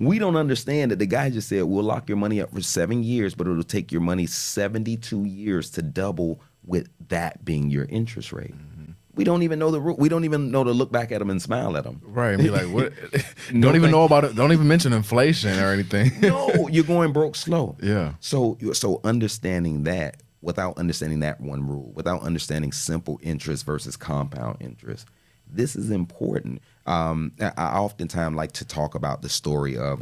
we don't understand that the guy just said, "We'll lock your money up for 7 years, but it'll take your money 72 years to double, with that being your interest rate." Mm-hmm. We don't even know the rule. We don't even know to look back at them and smile at them. Right. And be like, what? Don't even know about it. Don't even mention inflation or anything. No, you're going broke slow. Yeah. So understanding that, without understanding that one rule, without understanding simple interest versus compound interest, this is important. I oftentimes like to talk about the story of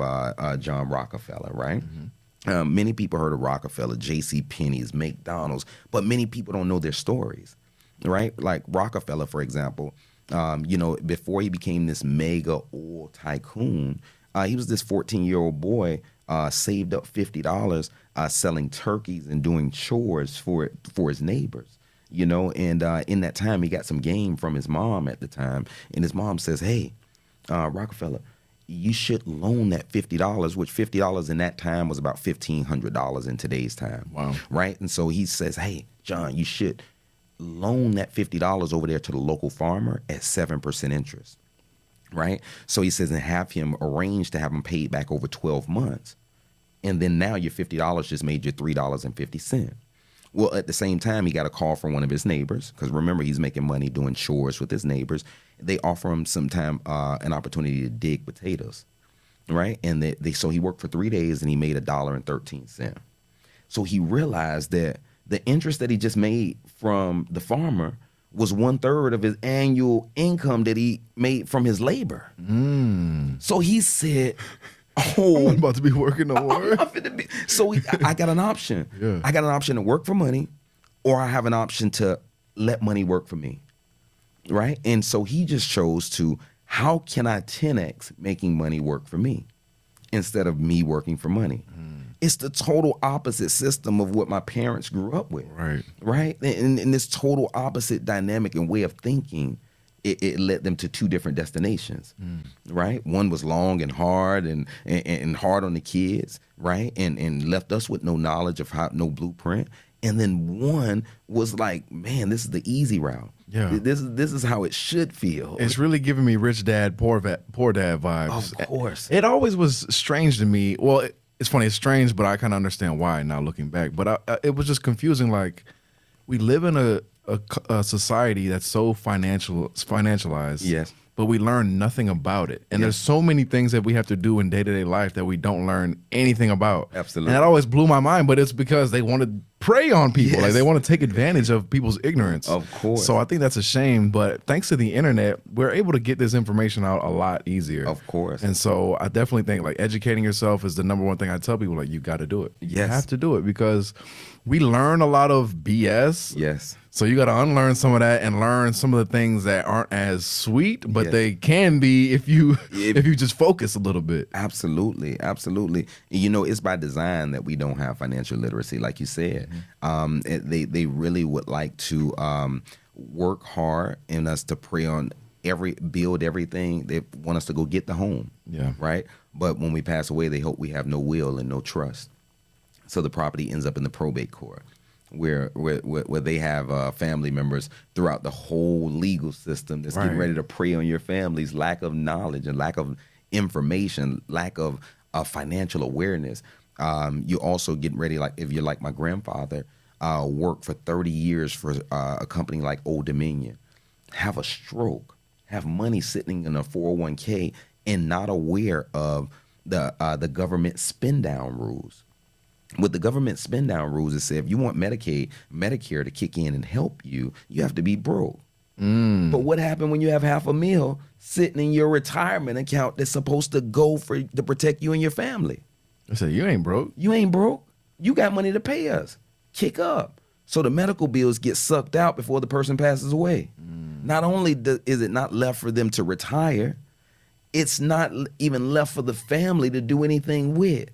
John Rockefeller, right? Mm-hmm. Many people heard of Rockefeller, J.C. Penney's, McDonald's, but many people don't know their stories, right? Like Rockefeller, for example, before he became this mega oil tycoon, he was this 14-year-old boy, saved up $50, selling turkeys and doing chores for his neighbors, and in that time he got some game from his mom at the time, and his mom says, "Hey, Rockefeller, you should loan that $50, which $50 in that time was about $1,500 in today's time." Wow. Right? And so he says, "Hey, John, you should loan that $50 over there to the local farmer at 7% interest." Right? So he says, and have him arrange to have him paid back over 12 months. And then now your $50 just made you $3.50. Well, at the same time, he got a call from one of his neighbors, because remember, he's making money doing chores with his neighbors. They offer him sometime an opportunity to dig potatoes, right? And so he worked for 3 days and he made $1.13. So he realized that the interest that he just made from the farmer was 1/3 of his annual income that he made from his labor. So he said, "Oh, I'm about to be working no more." So I got an option. Yeah. I got an option to work for money, or I have an option to let money work for me, right? And so he just chose to, how can I 10x making money work for me instead of me working for money? It's the total opposite system of what my parents grew up with, right? And this total opposite dynamic and way of thinking, it led them to two different destinations, right? One was long and hard and hard on the kids, right? And left us with no knowledge of no blueprint. And then one was like, man, this is the easy route. Yeah, this is how it should feel. It's really giving me rich dad, poor dad vibes. Of course. It always was strange to me. Well, it's funny, it's strange, but I kind of understand why now looking back. But it was just confusing. Like, we live in a society that's so financialized. Yes. But we learn nothing about it. And there's so many things that we have to do in day-to-day life that we don't learn anything about. Absolutely. And that always blew my mind, but it's because they want to prey on people. Yes. Like, they want to take advantage of people's ignorance. Of course. So I think that's a shame, but thanks to the internet, we're able to get this information out a lot easier. Of course. And so I definitely think, like, educating yourself is the number one thing I tell people. Like, you got to do it. Yes. You have to do it, because we learn a lot of BS. Yes. So you got to unlearn some of that and learn some of the things that aren't as sweet, but they can be if you just focus a little bit. Absolutely, absolutely. It's by design that we don't have financial literacy, like you said. They really would like to work hard and us to prey on build everything. They want us to go get the home. Yeah. Right. But when we pass away, they hope we have no will and no trust. So the property ends up in the probate court, where they have family members throughout the whole legal system that's getting ready to prey on your family's lack of knowledge and lack of information, lack of financial awareness. You also getting ready, like if you're like my grandfather, worked for 30 years for a company like Old Dominion, have a stroke, have money sitting in a 401k, and not aware of the government spend down rules. With the government spend down rules, it said if you want Medicare to kick in and help you, you have to be broke. But what happened when you have $500,000 sitting in your retirement account that's supposed to go to protect you and your family? I said, you ain't broke. You ain't broke. You got money to pay us. Kick up. So the medical bills get sucked out before the person passes away. Not only is it not left for them to retire, it's not even left for the family to do anything with.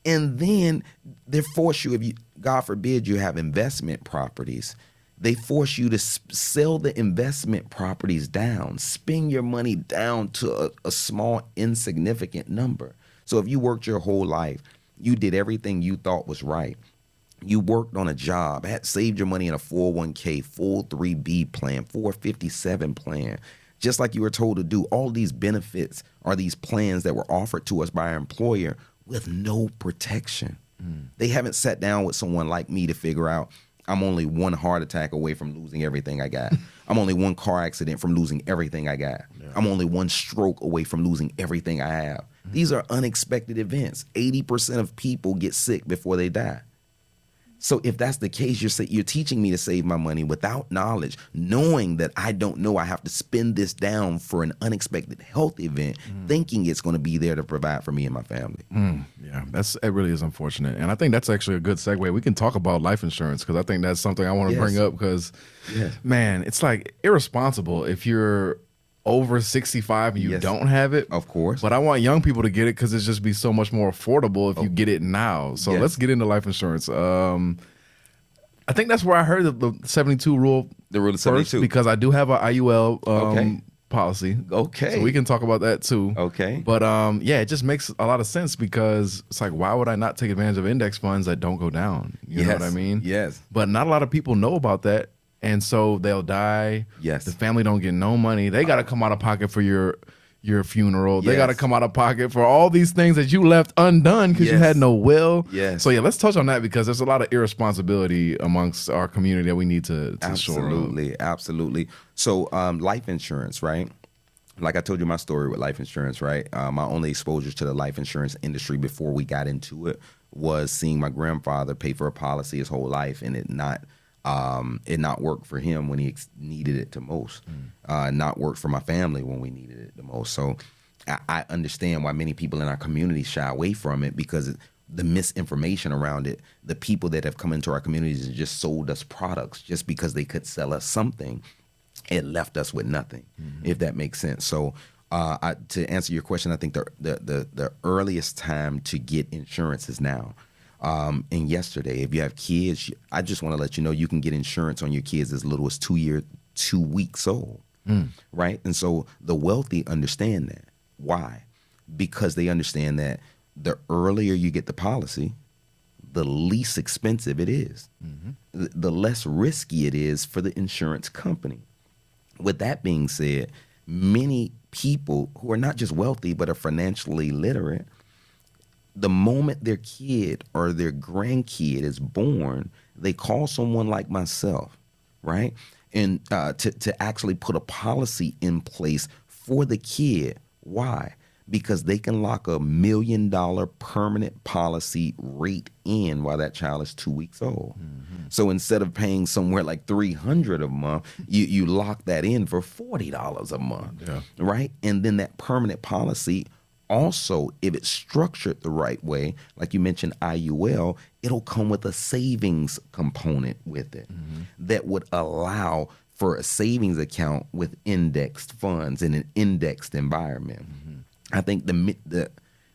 And then they force you, if you, God forbid, you have investment properties, they force you to sell the investment properties down, spend your money down to a small, insignificant number. So if you worked your whole life, you did everything you thought was right. You worked on a job, had saved your money in a 401k, 403b plan, 457 plan, just like you were told to do. All these benefits are these plans that were offered to us by our employer with no protection. They haven't sat down with someone like me to figure out, I'm only one heart attack away from losing everything I got. I'm only one car accident from losing everything I got. Yeah. I'm only one stroke away from losing everything I have. These are unexpected events. 80% of people get sick before they die. So if that's the case, you're teaching me to save my money without knowledge, knowing that I don't know I have to spend this down for an unexpected health event, thinking it's going to be there to provide for me and my family. Yeah, it really is unfortunate. And I think that's actually a good segue. We can talk about life insurance because I think that's something I want to bring up because, man, it's like irresponsible if you're over 65 and you don't have it. Of course. But I want young people to get it because it's just be so much more affordable if you get it now. So let's get into life insurance. I think that's where I heard the 72 rule. The rule of 72. Because I do have an IUL policy. Okay. So we can talk about that too. Okay. But yeah, it just makes a lot of sense because it's like, why would I not take advantage of index funds that don't go down? You know what I mean? Yes. But not a lot of people know about that. And so they'll die. Yes. The family don't get no money. They got to come out of pocket for your funeral. They got to come out of pocket for all these things that you left undone because you had no will. Yes. So yeah, let's touch on that because there's a lot of irresponsibility amongst our community that we need to shore up. Absolutely. So life insurance, right? Like I told you my story with life insurance, right? My only exposure to the life insurance industry before we got into it was seeing my grandfather pay for a policy his whole life and it not work for him when he needed it the most, not work for my family when we needed it the most. So I understand why many people in our community shy away from it because the misinformation around it, the people that have come into our communities and just sold us products just because they could sell us something, it left us with nothing, if that makes sense. So to answer your question, I think the earliest time to get insurance is now. And yesterday, if you have kids, I just want to let you know you can get insurance on your kids as little as 2 weeks old, right? And so the wealthy understand that. Why? Because they understand that the earlier you get the policy, the least expensive it is, the less risky it is for the insurance company. With that being said, many people who are not just wealthy but are financially literate, the moment their kid or their grandkid is born, they call someone like myself, right? And to actually put a policy in place for the kid. Why? Because they can lock $1 million permanent policy rate in while that child is 2 weeks old. So instead of paying somewhere like $300 a month, you lock that in for $40 a month, right? And then that permanent policy also, if it's structured the right way, like you mentioned IUL, it'll come with a savings component with it that would allow for a savings account with indexed funds in an indexed environment. I think the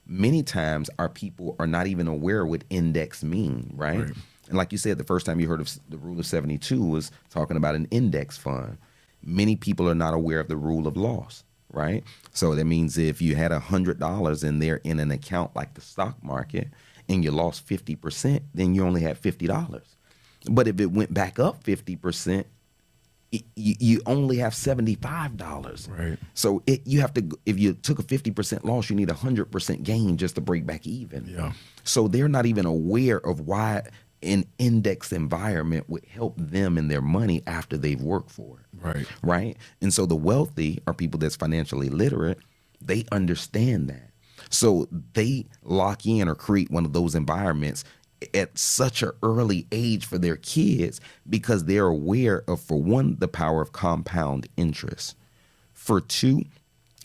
many times our people are not even aware what index mean, right? And like you said, the first time you heard of the rule of 72 was talking about an index fund. Many people are not aware of the rule of loss. Right? So that means if you had $100 in there in an account like the stock market and you lost 50%, then you only had $50. But if it went back up 50%, you only have $75. Right. So you have to, if you took a 50% loss, you need 100% gain just to break back even. Yeah. So they're not even aware of why an index environment would help them in their money after they've worked for it. Right. And so the wealthy are people that's financially literate. They understand that. So they lock in or create one of those environments at such an early age for their kids because they're aware of, for one, the power of compound interest. For two,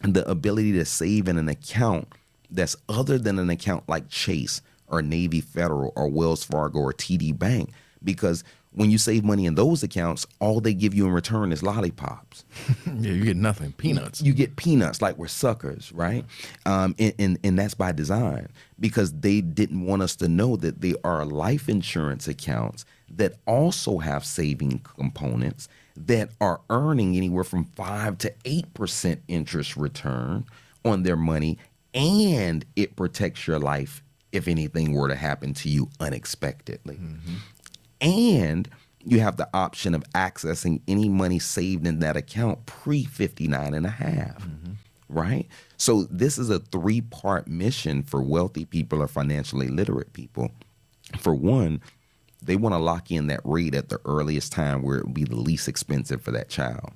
the ability to save in an account that's other than an account like Chase or Navy Federal or Wells Fargo or TD Bank, because When you save money in those accounts, all they give you in return is lollipops. Yeah, you get nothing. Peanuts. You get peanuts, like we're suckers, right? And that's by design, because they didn't want us to know that they are life insurance accounts that also have saving components that are earning anywhere from 5 to 8% interest return on their money, and it protects your life if anything were to happen to you unexpectedly. And you have the option of accessing any money saved in that account pre-59 and a half, right? So this is a 3-part mission for wealthy people or financially literate people. For one, they want to lock in that rate at the earliest time where it would be the least expensive for that child.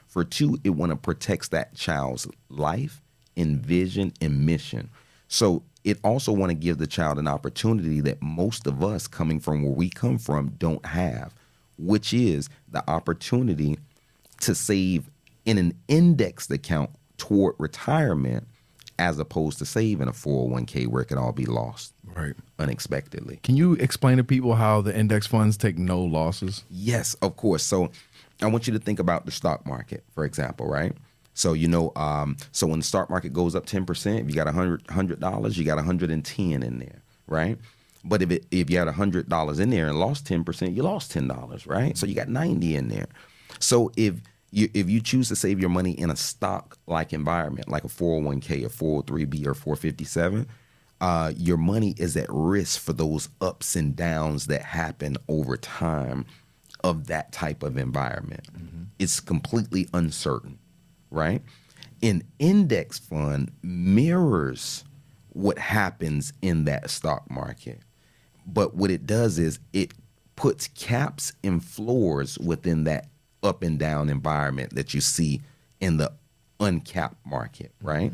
For two, it want to protect that child's life and vision and mission. So it also want to give the child an opportunity that most of us coming from where we come from don't have, which is the opportunity to save in an indexed account toward retirement, as opposed to save in a 401k where it can all be lost unexpectedly. Can you explain to people how the index funds take no losses? Yes, of course. So I want you to think about the stock market, for example, right? So, so when the stock market goes up 10%, if you got $100, you got 110 in there, right? But if you had $100 in there and lost 10%, you lost $10, right? So you got 90 in there. So if you choose to save your money in a stock-like environment, like a 401k, a 403b, or 457, your money is at risk for those ups and downs that happen over time of that type of environment. It's completely uncertain. Right? An index fund mirrors what happens in that stock market. But what it does is it puts caps and floors within that up and down environment that you see in the uncapped market, right?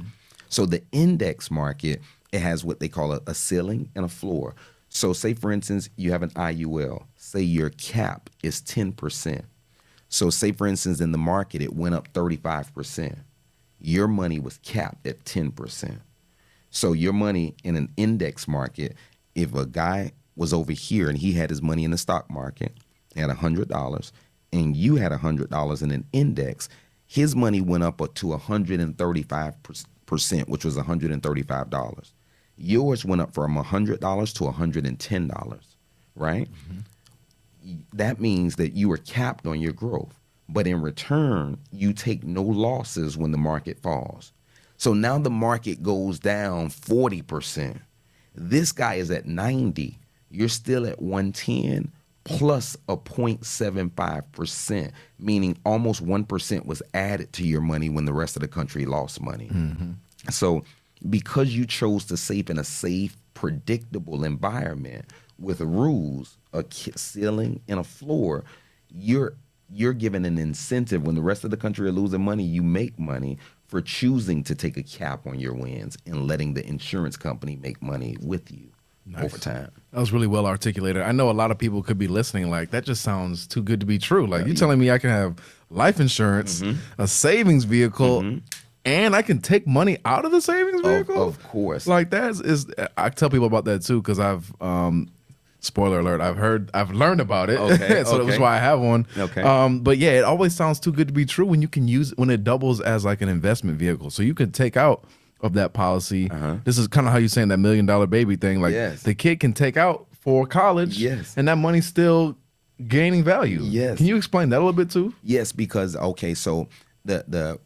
So the index market, it has what they call a ceiling and a floor. So say, for instance, you have an IUL. Say your cap is 10%. So say, for instance, in the market, it went up 35%. Your money was capped at 10%. So your money in an index market, if a guy was over here and he had his money in the stock market, had $100, and you had $100 in an index, his money went up to 135%, which was $135. Yours went up from $100 to $110, right? That means that you were capped on your growth. But in return, you take no losses when the market falls. So now the market goes down 40%. This guy is at 90. You're still at 110 plus a 0.75%, meaning almost 1% was added to your money when the rest of the country lost money. So because you chose to save in a safe, predictable environment with rules, a ceiling and a floor, you're given an incentive when the rest of the country are losing money, you make money for choosing to take a cap on your wins and letting the insurance company make money with you over time. That was really well articulated. I know a lot of people could be listening like, that just sounds too good to be true. Like, you're telling me I can have life insurance, a savings vehicle, and I can take money out of the savings vehicle? Of course. Like, I tell people about that too, because I've spoiler alert, I've learned about it. Okay, so that's why I have one. Okay. But yeah, it always sounds too good to be true when you can use when it doubles as like an investment vehicle. So you can take out of that policy. This is kind of how you're saying that $1 million baby thing. Like, the kid can take out for college, and that money's still gaining value. Can you explain that a little bit too? Yes, because so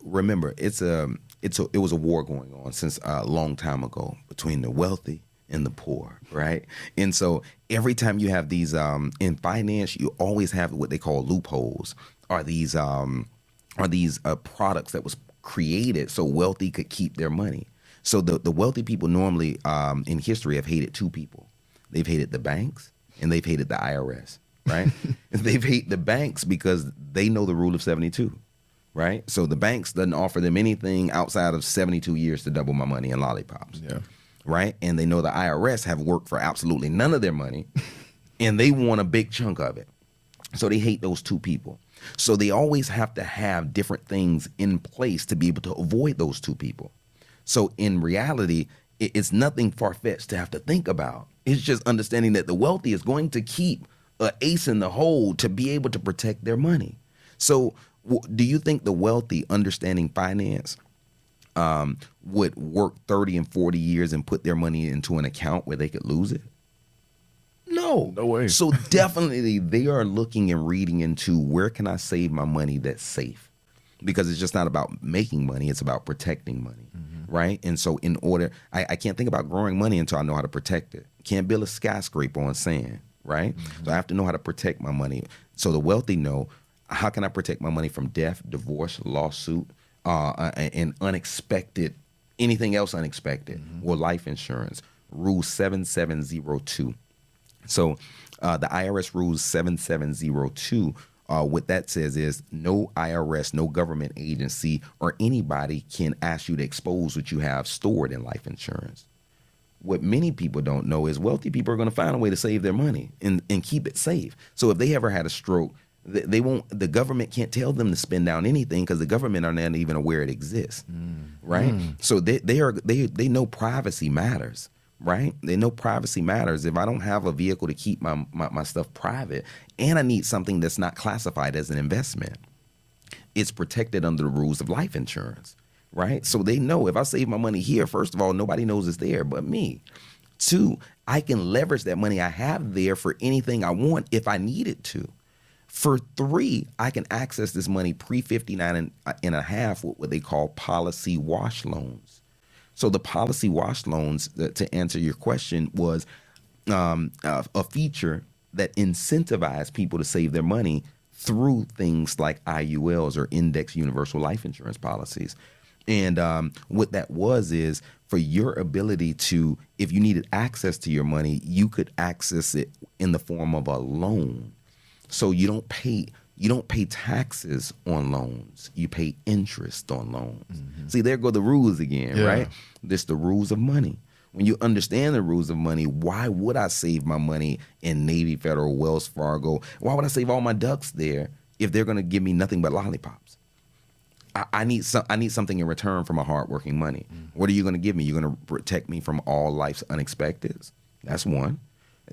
remember it was a war going on since a long time ago between the wealthy and the poor, right? And so every time you have these in finance, you always have what they call loopholes, are these products that was created so wealthy could keep their money. So the wealthy people normally in history have hated two people. They've hated the banks and they've hated the IRS, right? They've hated the banks because they know the rule of 72, right? So the banks doesn't offer them anything outside of 72 years to double my money in lollipops. Right? And they know the IRS have worked for absolutely none of their money and they want a big chunk of it. So they hate those two people. So they always have to have different things in place to be able to avoid those two people. So in reality, it's nothing far-fetched to have to think about. It's just understanding that the wealthy is going to keep an ace in the hole to be able to protect their money. So do you think the wealthy understanding finance would work 30 and 40 years and put their money into an account where they could lose it? No. No way. So definitely they are looking and reading into where can I save my money that's safe? Because it's just not about making money, it's about protecting money, right? And so in order, I can't think about growing money until I know how to protect it. Can't build a skyscraper on sand, right? So I have to know how to protect my money. So the wealthy know, how can I protect my money from death, divorce, lawsuit, and unexpected, anything else unexpected, or life insurance? Rule 7702. So the IRS Rules 7702, what that says is no IRS, no government agency, or anybody can ask you to expose what you have stored in life insurance. What many people don't know is wealthy people are going to find a way to save their money and keep it safe. So if they ever had a stroke, they won't. The government can't tell them to spend down anything because the government are not even aware it exists, right? So they know privacy matters, right? They know privacy matters. If I don't have a vehicle to keep my stuff private, and I need something that's not classified as an investment, it's protected under the rules of life insurance, right? So they know if I save my money here, first of all, nobody knows it's there but me. Two, I can leverage that money I have there for anything I want if I need it to. For three, I can access this money pre-59 and a half with what they call policy wash loans. So the policy wash loans, to answer your question, was a feature that incentivized people to save their money through things like IULs or index universal life insurance policies. And what that was is for your ability to, if you needed access to your money, you could access it in the form of a loan. So you don't pay taxes on loans. You pay interest on loans. See, there go the rules again, right? This the rules of money. When you understand the rules of money, why would I save my money in Navy Federal, Wells Fargo? Why would I save all my ducks there if they're going to give me nothing but lollipops? I need something in return for my hardworking money. What are you going to give me? You're going to protect me from all life's unexpecteds. That's one.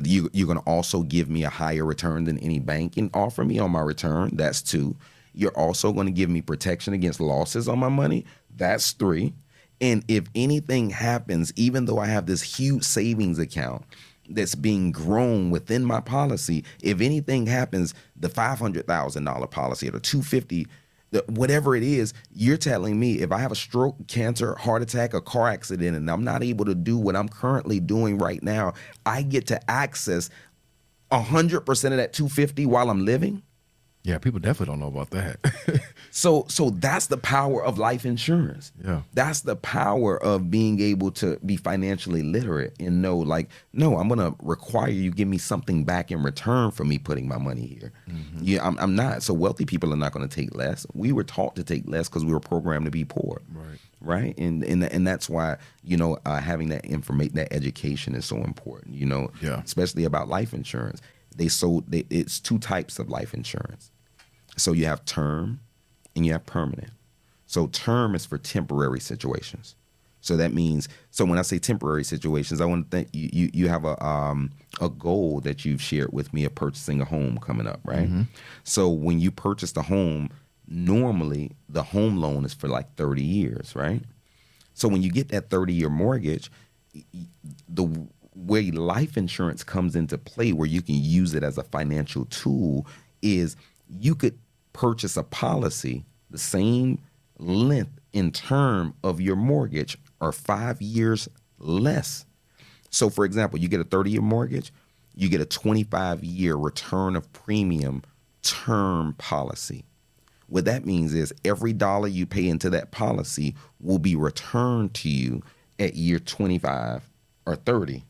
You're going to also give me a higher return than any bank can offer me on my return. That's two. You're also going to give me protection against losses on my money. That's three. And if anything happens, even though I have this huge savings account that's being grown within my policy, if anything happens, the $500,000 policy or the $250,000, whatever it is, you're telling me if I have a stroke, cancer, heart attack, a car accident, and I'm not able to do what I'm currently doing right now, I get to access 100% of that $250,000 while I'm living? Yeah, people definitely don't know about that. So that's the power of life insurance. Yeah. That's the power of being able to be financially literate and know, like, no, I'm going to require you give me something back in return for me putting my money here. Yeah, I'm not. So wealthy people are not going to take less. We were taught to take less because we were programmed to be poor. Right. And that's why, having that information, that education is so important, especially about life insurance. It's two types of life insurance. So you have term and you have permanent. So term is for temporary situations. So that means, so when I say temporary situations, I want to think you have a goal that you've shared with me of purchasing a home coming up, right? So when you purchase the home, normally the home loan is for like 30 years, right? So when you get that 30-year mortgage, the way life insurance comes into play, where you can use it as a financial tool, is you could purchase a policy the same length in term of your mortgage or 5 years less. So for example, you get a 30-year mortgage, you get a 25-year return of premium term policy. What that means is every dollar you pay into that policy will be returned to you at year 25 or 30,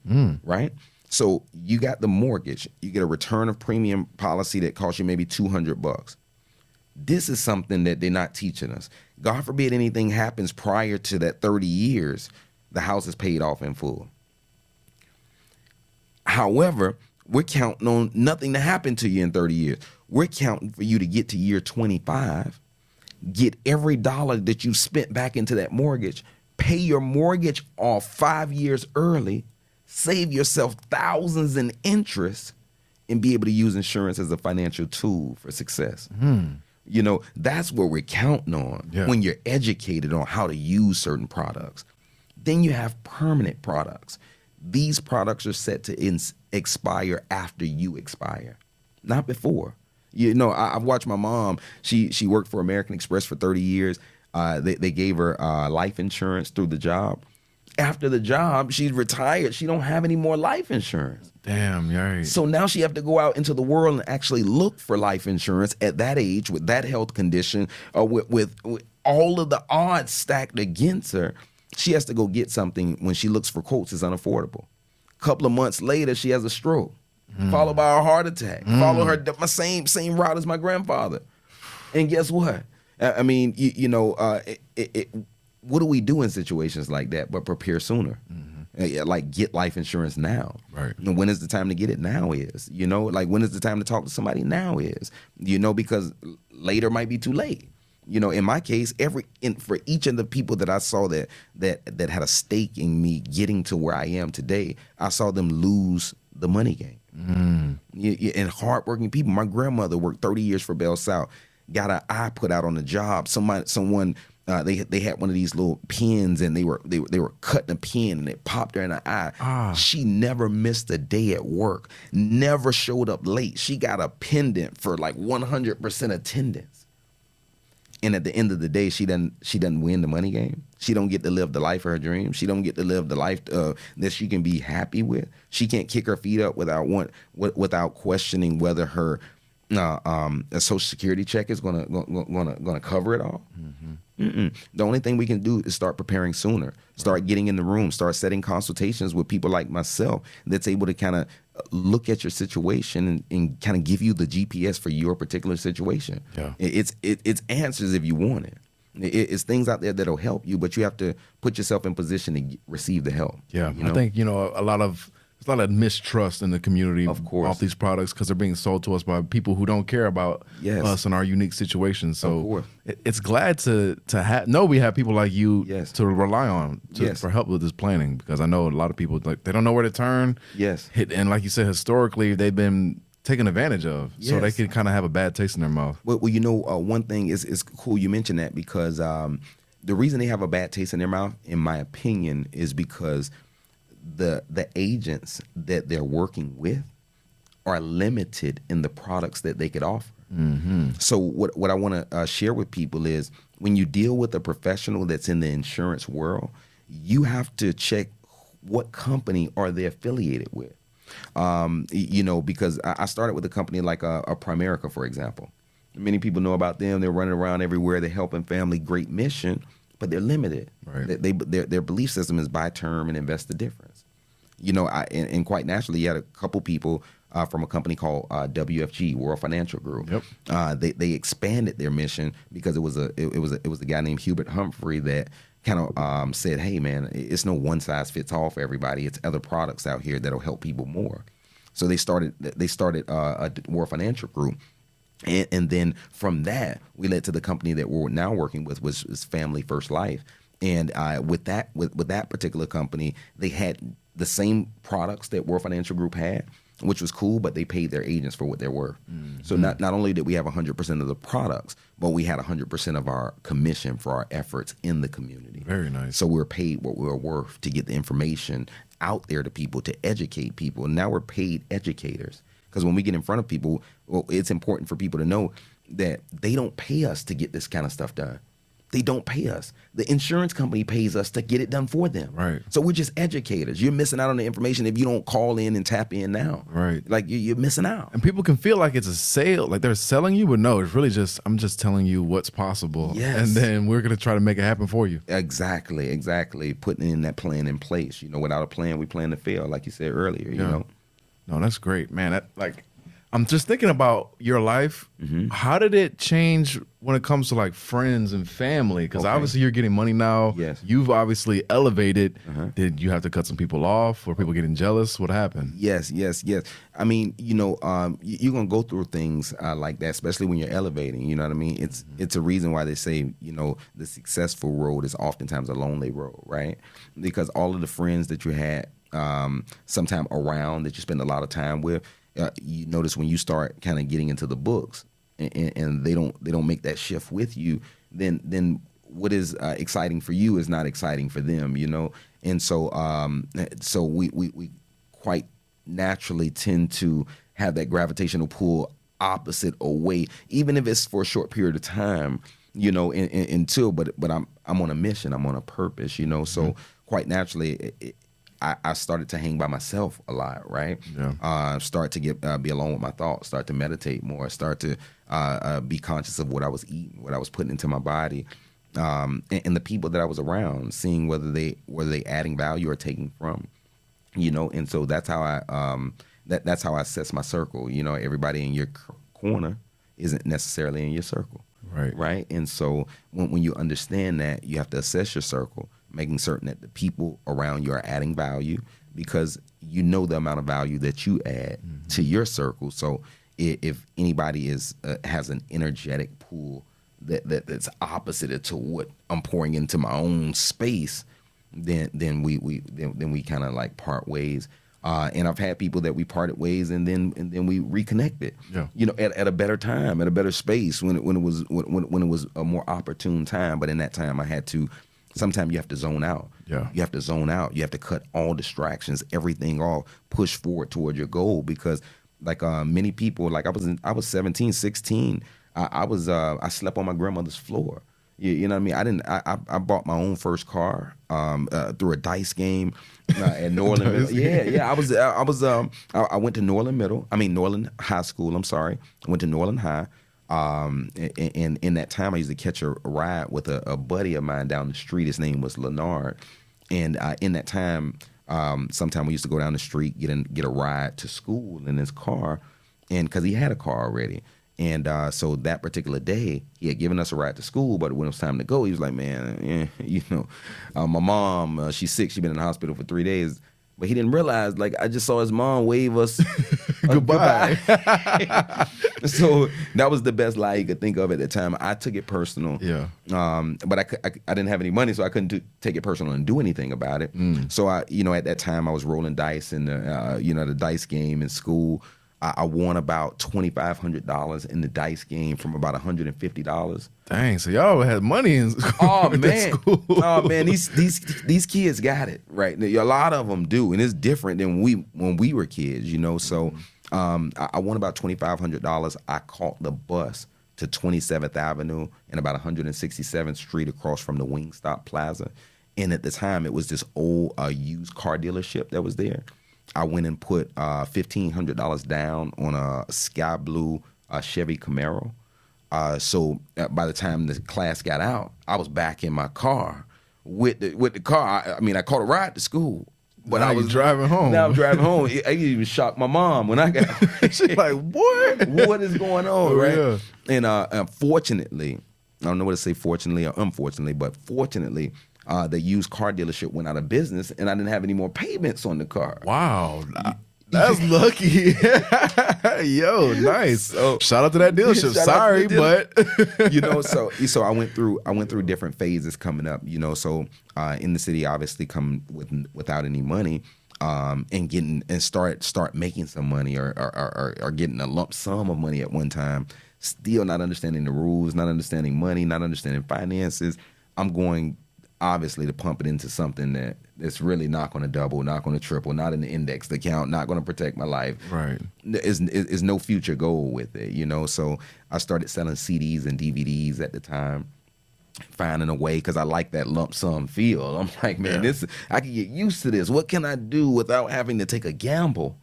right? So you got the mortgage, you get a return of premium policy that costs you maybe $200. This is something that they're not teaching us. God forbid anything happens prior to that 30 years, the house is paid off in full. However, we're counting on nothing to happen to you in 30 years. We're counting for you to get to year 25, get every dollar that you spent back into that mortgage, pay your mortgage off 5 years early, save yourself thousands in interest, and be able to use insurance as a financial tool for success. You know, that's what we're counting on when you're educated on how to use certain products. Then you have permanent products. These products are set to expire after you expire, not before. You know, I've watched my mom. She worked for American Express for 30 years. They gave her life insurance through the job. After the job, she's retired. She don't have any more life insurance. Damn, right. So now she have to go out into the world and actually look for life insurance at that age with that health condition, with all of the odds stacked against her. She has to go get something when she looks for quotes. It's unaffordable. A couple of months later, she has a stroke, followed by a heart attack. Follow her my same route as my grandfather. And guess what? I mean, what do we do in situations like that but prepare sooner? Like get life insurance now. Right. And when is the time to get it? Now is. You know, like when is the time to talk to somebody? Now is. You know, because later might be too late. You know, in my case, for each of the people that I saw that had a stake in me getting to where I am today, I saw them lose the money game. And hardworking people. My grandmother worked 30 years for Bell South, got an eye put out on the job. Someone. They had one of these little pins, and they were cutting a pin, and it popped her in the eye. She never missed a day at work, never showed up late. She got a pendant for like 100% attendance. And at the end of the day, she doesn't win the money game. She don't get to live the life of her dreams. She don't get to live the life that she can be happy with. She can't kick her feet up without questioning whether her a Social Security check is gonna cover it all. The only thing we can do is start preparing sooner. Start getting in the room. Start setting consultations with people like myself that's able to kind of look at your situation and kind of give you the GPS for your particular situation. Yeah. It's answers if you want it. It's things out there that'll help you, but you have to put yourself in position to receive the help. Yeah, I think there's a lot of mistrust in the community off these products because they're being sold to us by people who don't care about us and our unique situations. So it's glad to know we have people like you to rely on for help with this planning, because I know a lot of people, like, they don't know where to turn. And like you said, historically they've been taken advantage of, so they can kind of have a bad taste in their mouth. Well, one thing is cool you mentioned that, because the reason they have a bad taste in their mouth, in my opinion, is because the agents that they're working with are limited in the products that they could offer. So what I want to share with people is, when you deal with a professional that's in the insurance world, you have to check what company are they affiliated with. Because I started with a company like a Primerica, for example. Many people know about them. They're running around everywhere. They're helping family, great mission, but they're limited. Right. Their belief system is buy term and invest the difference. And quite naturally, you had a couple people from a company called WFG, World Financial Group. They expanded their mission because it was a guy named Hubert Humphrey that kind of said, hey man, it's no one size fits all for everybody. It's other products out here that'll help people more. So they started a World Financial Group. And then from that, we led to the company that we're now working with, which is Family First Life. And with that particular company, they had the same products that World Financial Group had, which was cool, but they paid their agents for what they're worth. So not only did we have 100% of the products, but we had 100% of our commission for our efforts in the community. Very nice. So we were paid what we were worth to get the information out there to people, to educate people. And now we're paid educators. Because when we get in front of people, it's important for people to know that they don't pay us to get this kind of stuff done. They don't pay us. The insurance company pays us to get it done for them. Right. So we're just educators. You're missing out on the information if you don't call in and tap in now. Right. Like you're missing out. And people can feel like it's a sale, like they're selling you, but no, it's really just, I'm just telling you what's possible. Yes. And then we're going to try to make it happen for you. Exactly. Putting in that plan in place. Without a plan, we plan to fail, like you said earlier, you know. No, that's great, man. I'm just thinking about your life. How did it change when it comes to like friends and family? Because obviously you're getting money now. Yes. You've obviously elevated. Did you have to cut some people off? Were people getting jealous? What happened? Yes. I mean, you're going to go through things like that, especially when you're elevating. You know what I mean? It's a reason why they say, the successful road is oftentimes a lonely road, right? Because all of the friends that you had sometime around that you spend a lot of time with, You notice when you start kind of getting into the books, and they don't make that shift with you, then what is exciting for you is not exciting for them, you know. And so so we quite naturally tend to have that gravitational pull opposite away, even if it's for a short period of time, you know, until but I'm on a mission, I'm on a purpose, you know. So quite naturally I started to hang by myself a lot, right? Yeah. Start to get be alone with my thoughts, start to meditate more, start to be conscious of what I was eating, what I was putting into my body, and the people that I was around, seeing whether they adding value or taking from, you know. And so that's how that's how I assess my circle. You know, everybody in your corner isn't necessarily in your circle. Right. Right. And so when you understand that, you have to assess your circle, making certain that the people around you are adding value, because you know the amount of value that you add to your circle. So if anybody has an energetic pool that's opposite to what I'm pouring into my own space, then we kind of like part ways. And I've had people that we parted ways and then we reconnected. Yeah. You know, at a better time, at a better space, when it was a more opportune time. But in that time, I had to. Sometimes you have to zone out. Yeah. You have to zone out. You have to cut all distractions, everything off, push forward toward your goal. Because like many people, like I was 17, 16. I slept on my grandmother's floor. You know what I mean? I bought my own first car through a dice game at Norland Middle. Yeah. I went to Norland High School. I'm sorry. I went to Norland High. And in that time, I used to catch a ride with a buddy of mine down the street. His name was Leonard. And in that time, sometime we used to go down the street, get a ride to school in his car, and because he had a car already. And so that particular day, he had given us a ride to school, but when it was time to go, he was like, man, you know, my mom, she's sick. She's been in the hospital for 3 days. But he didn't realize, like, I just saw his mom wave us goodbye. So that was the best lie he could think of at the time. I took it personal. Yeah. But I didn't have any money, so I couldn't take it personal and do anything about it. So at that time, I was rolling dice in the dice game in school. I won about $2,500 in the dice game from about $150. Dang, so y'all had money in school. Oh man, oh man, these kids got it right. A lot of them do, and it's different than when we were kids, you know. So I won about $2,500. I caught the bus to 27th Avenue and about 167th Street across from the Wingstop Plaza, and at the time it was this old used car dealership that was there. I went and put $1,500 down on a sky blue Chevy Camaro. So by the time the class got out, I was back in my car with the car. I caught a ride to school, but now I was driving home. Now I'm driving home. I even shocked my mom when I got. She's like, "What? What is going on?" Right? Yeah. And unfortunately, I don't know what to say. Fortunately or unfortunately, but fortunately, the used car dealership went out of business, and I didn't have any more payments on the car. Wow. That's lucky. Yo, nice. So, shout out to that dealership. Sorry, but you know, so I went through different phases coming up, you know. So in the city, obviously come without any money, and start making some money or getting a lump sum of money at one time, still not understanding the rules, not understanding money, not understanding finances. I'm going obviously to pump it into something that's really not going to double, not going to triple, not in the indexed account, not going to protect my life. Right. Is no future goal with it, you know. So I started selling CDs and DVDs at the time, finding a way, because I like that lump sum feel. I'm like, man, I can get used to this. What can I do without having to take a gamble?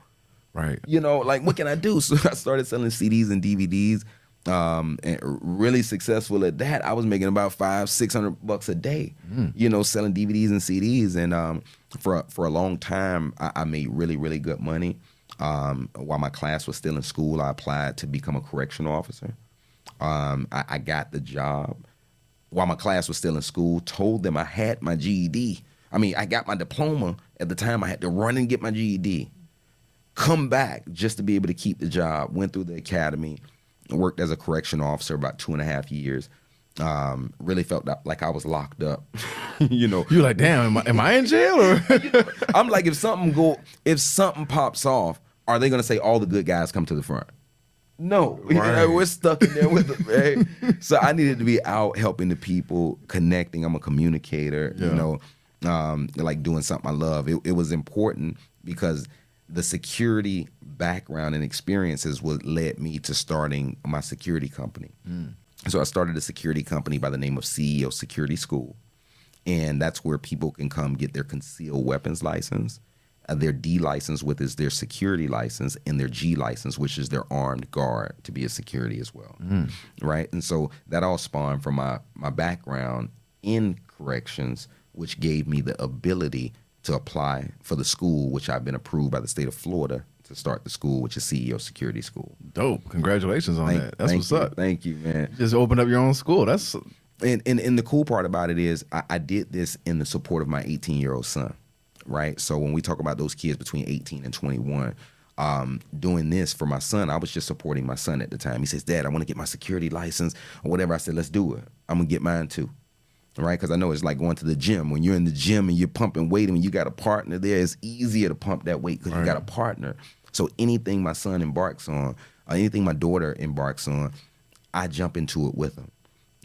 Right. You know, like, what can I do? So I started selling CDs and DVDs. And really successful at that. I was making about $500-600 a day, you know, selling DVDs and CDs. And for a long time, I made really, really good money. While my class was still in school, I applied to become a correctional officer. I got the job. While my class was still in school, told them I had my GED. I got my diploma at the time. I had to run and get my GED, come back just to be able to keep the job. Went through the academy. Worked as a correctional officer about 2.5 years. Really felt like I was locked up. You know, you're like, damn, am I in jail? Or I'm like, if something pops off, are they going to say all the good guys come to the front? No, Right. we're stuck in there with them, right? So I needed to be out helping the people, connecting. I'm a communicator, like doing something I love. It was important because the security background and experiences led me to starting my security company. So I started a security company by the name of CEO Security School. And that's where people can come get their concealed weapons license, their D license, which is their security license, and their G license, which is their armed guard to be a security as well, right? And so that all spawned from my background in corrections, which gave me the ability to apply for the school, which I've been approved by the state of Florida to start the school, which is CEO Security School. Dope. Congratulations on that. That's what's up. Thank you, man. Just open up your own school. That's And the cool part about it is I did this in the support of my 18-year-old son, right? So when we talk about those kids between 18 and 21, doing this for my son, I was just supporting my son at the time. He says, Dad, I want to get my security license or whatever. I said, let's do it. I'm going to get mine too, right? Because I know it's like going to the gym. When you're in the gym and you're pumping weight and you got a partner there, it's easier to pump that weight because you got a partner. So anything my son embarks on, or anything my daughter embarks on, I jump into it with them.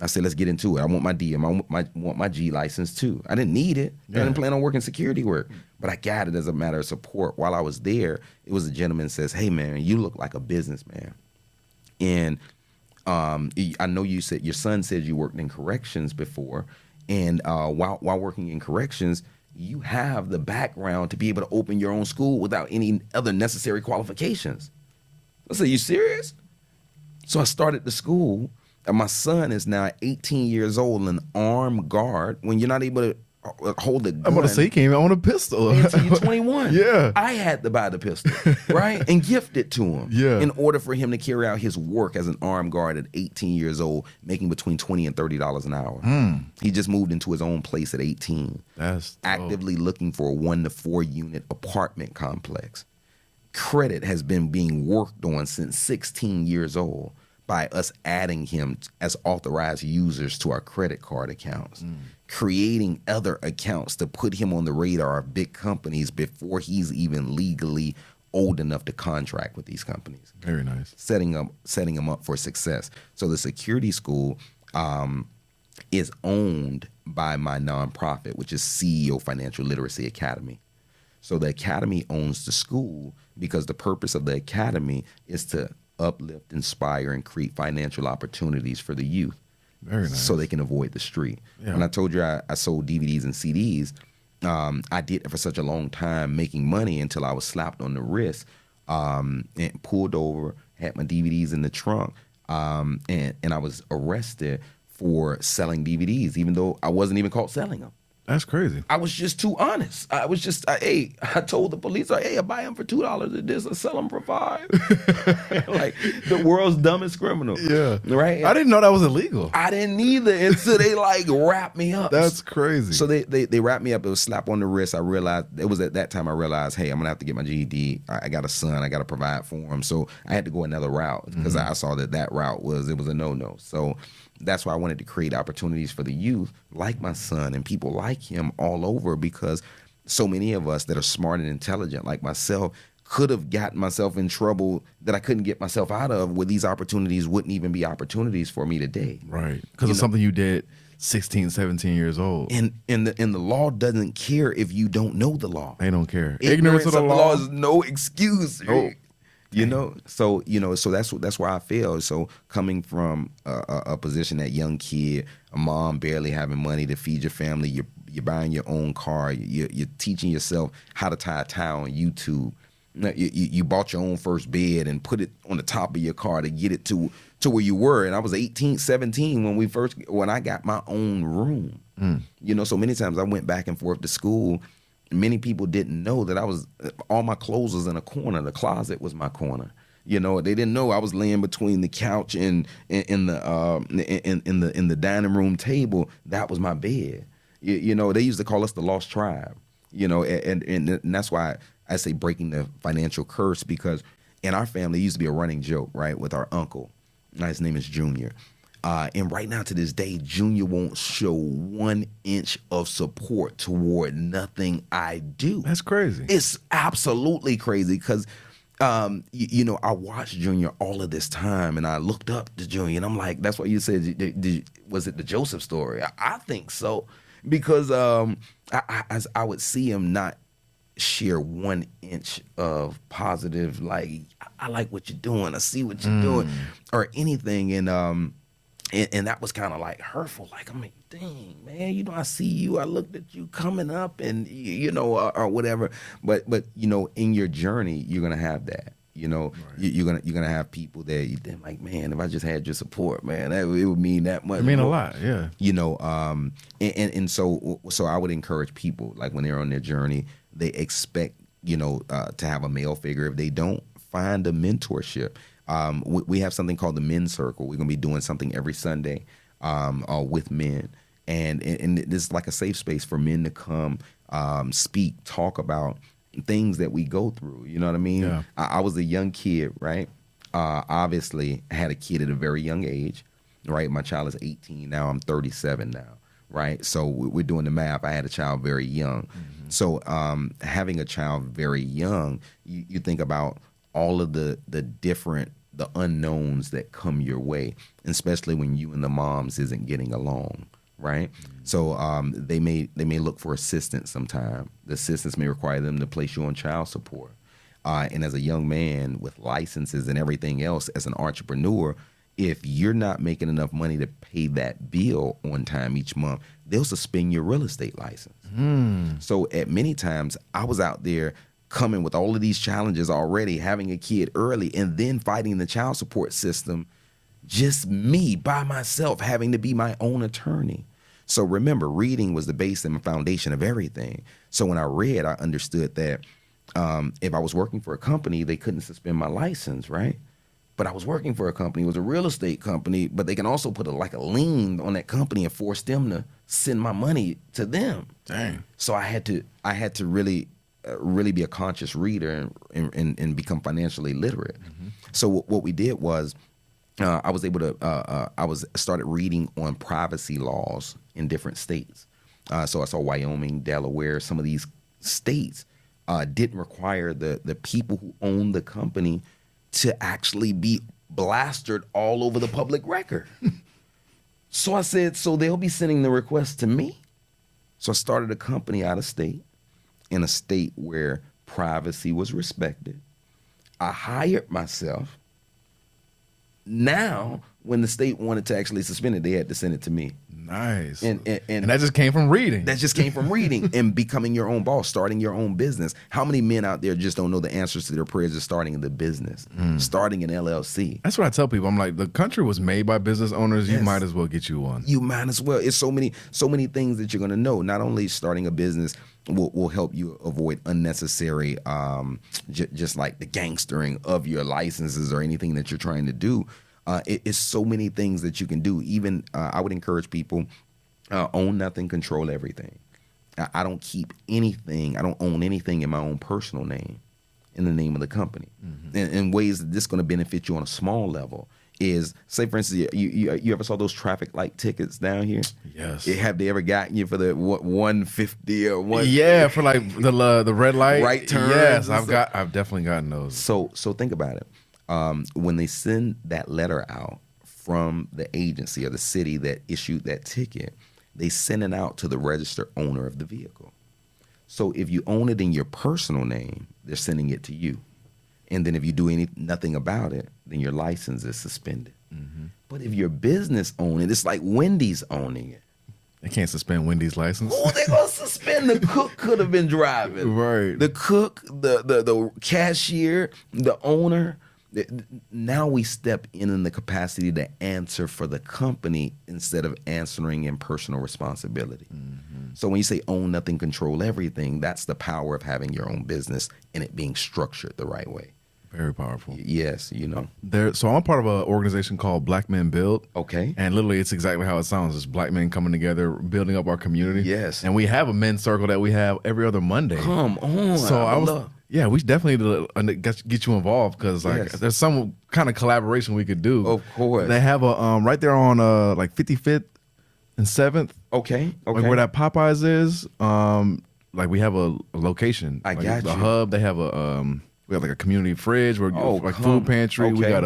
I said, let's get into it. I want my DM. I want my G license too. I didn't need it. I didn't plan on working security work, but I got it as a matter of support. While I was there, it was a gentleman says, hey man, you look like a businessman. And I know you said, your son said you worked in corrections before. And while working in corrections, you have the background to be able to open your own school without any other necessary qualifications. I said, you serious? So I started the school. And my son is now 18 years old, an armed guard. When you're not able to hold a gun. I'm about to say he came out on a pistol. Until you're 21. Yeah. I had to buy the pistol, right? And gift it to him. Yeah. In order for him to carry out his work as an armed guard at 18 years old, making between $20 and $30 an hour. He just moved into his own place at 18. That's actively looking for a 1 to 4 unit apartment complex. Credit has been being worked on since 16 years old, by us adding him as authorized users to our credit card accounts, creating other accounts to put him on the radar of big companies before he's even legally old enough to contract with these companies. very nice. Setting him up for success. So the security school is owned by my nonprofit, which is CEO Financial Literacy Academy. So the academy owns the school because the purpose of the academy is to uplift, inspire, and create financial opportunities for the youth. Very nice. So they can avoid the street. Yeah. When I told you I sold DVDs and CDs, I did it for such a long time, making money until I was slapped on the wrist and pulled over, had my DVDs in the trunk, and I was arrested for selling DVDs, even though I wasn't even caught selling them. That's crazy. I was just too honest. I was just, I told the police, hey, I buy them for $2 at this, I sell them for $5. Like the world's dumbest criminal. Yeah. Right? I didn't know that was illegal. I didn't either until they like wrapped me up. That's crazy. So they wrapped me up. It was a slap on the wrist. I realized, it was at that time I realized, hey, I'm going to have to get my GED. I got a son. I got to provide for him. So I had to go another route because I saw that route was a no-no. So that's why I wanted to create opportunities for the youth like my son and people like him all over, because so many of us that are smart and intelligent like myself could have gotten myself in trouble that I couldn't get myself out of, where these opportunities wouldn't even be opportunities for me today. Right. Because of something you did 16, 17 years old. And the law doesn't care if you don't know the law. They don't care. Ignorance of the law is no excuse. Nope. You know, so that's where I feel. So coming from a position, that young kid, a mom barely having money to feed your family, you're buying your own car, you're teaching yourself how to tie a tie on YouTube. You bought your own first bed and put it on the top of your car to get it to where you were. And I was 18, 17 when I got my own room. You know, so many times I went back and forth to school. Many people didn't know that all my clothes was in a corner. The closet was my corner. You know, they didn't know I was laying between the couch and in the dining room table. That was my bed. You know, they used to call us the Lost Tribe. You know, and that's why I say breaking the financial curse, because in our family it used to be a running joke, right, with our uncle. His name is Junior. And right now, to this day, Junior won't show 1 inch of support toward nothing I do. That's crazy. It's absolutely crazy, because I watched Junior all of this time, and I looked up to Junior, and I'm like, that's what you said. Was it the Joseph story? I think so, because as I would see him not share 1 inch of positive, like, I like what you're doing, I see what you're doing, or anything, and that was kind of like hurtful. Like, I'm like, dang, man, I see you, I looked at you coming up, and or whatever. But in your journey, you're gonna have that. Right. You're gonna have people that they're like, man, if I just had your support, man, it would mean that much. It mean a lot, yeah. And so I would encourage people, like, when they're on their journey, they expect to have a male figure. If they don't, find a mentorship. We have something called the Men's Circle. We're gonna be doing something every Sunday with men, and this is like a safe space for men to come, speak, talk about things that we go through. You know what I mean? Yeah. I was a young kid, right? Obviously, I had a kid at a very young age, right? My child is 18 now. I'm 37 now, right? So we're doing the math. I had a child very young. Mm-hmm. So having a child very young, you think about all of the unknowns that come your way, especially when you and the moms isn't getting along, right? Mm-hmm. So they may look for assistance sometime. The assistance may require them to place you on child support. And as a young man with licenses and everything else, as an entrepreneur, if you're not making enough money to pay that bill on time each month, they'll suspend your real estate license. So at many times, I was out there coming with all of these challenges already, having a kid early, and then fighting the child support system, just me by myself, having to be my own attorney. So remember, reading was the base and foundation of everything. So when I read, I understood that if I was working for a company, they couldn't suspend my license, right? But I was working for a company, it was a real estate company, but they can also put a lien on that company and force them to send my money to them. Dang. So I had to really be a conscious reader and become financially literate. Mm-hmm. So what we did was I was able to started reading on privacy laws in different states. So I saw Wyoming, Delaware, some of these states didn't require the people who own the company to actually be blastered all over the public record. So I said, so they'll be sending the request to me. So I started a company out of state, in a state where privacy was respected. I hired myself. Now, when the state wanted to actually suspend it, they had to send it to me. Nice. And that just came from reading. That just came from reading and becoming your own boss, starting your own business. How many men out there just don't know the answers to their prayers of starting the business, starting an LLC? That's what I tell people. I'm like, the country was made by business owners. Yes. You might as well get you one. You might as well. It's so many things that you're going to know. Not only starting a business will help you avoid unnecessary, just like the gangstering of your licenses or anything that you're trying to do. It's so many things that you can do. Even I would encourage people, own nothing, control everything. I don't keep anything. I don't own anything in my own personal name, in the name of the company. Mm-hmm. In ways that this is going to benefit you on a small level is, say, for instance, you ever saw those traffic light tickets down here? Yes. Have they ever gotten you for the 150 or one? Yeah, for like the red light. Right turn. Yes, I've definitely gotten those. So think about it. When they send that letter out from the agency or the city that issued that ticket, they send it out to the registered owner of the vehicle. So if you own it in your personal name, they're sending it to you. And then if you do nothing about it, then your license is suspended. Mm-hmm. But if your business owns it, it's like Wendy's owning it. They can't suspend Wendy's license. Oh, they're going to suspend the cook could have been driving. Right. The cook, the cashier, the owner. Now we step in the capacity to answer for the company instead of answering in personal responsibility. Mm-hmm. So when you say own nothing, control everything, that's the power of having your own business and it being structured the right way. Very powerful. Yes, So I'm a part of an organization called Black Men Build. Okay. And literally it's exactly how it sounds. It's black men coming together, building up our community. Yes. And we have a men's circle that we have every other Monday. Come on. So yeah, we definitely need to get you involved because there's some kind of collaboration we could do. Of course. They have a right there on 55th and 7th. Okay. Like where that Popeyes is. Like we have a location. I got the you. hub. They have a We have like a community fridge, where like food pantry. We got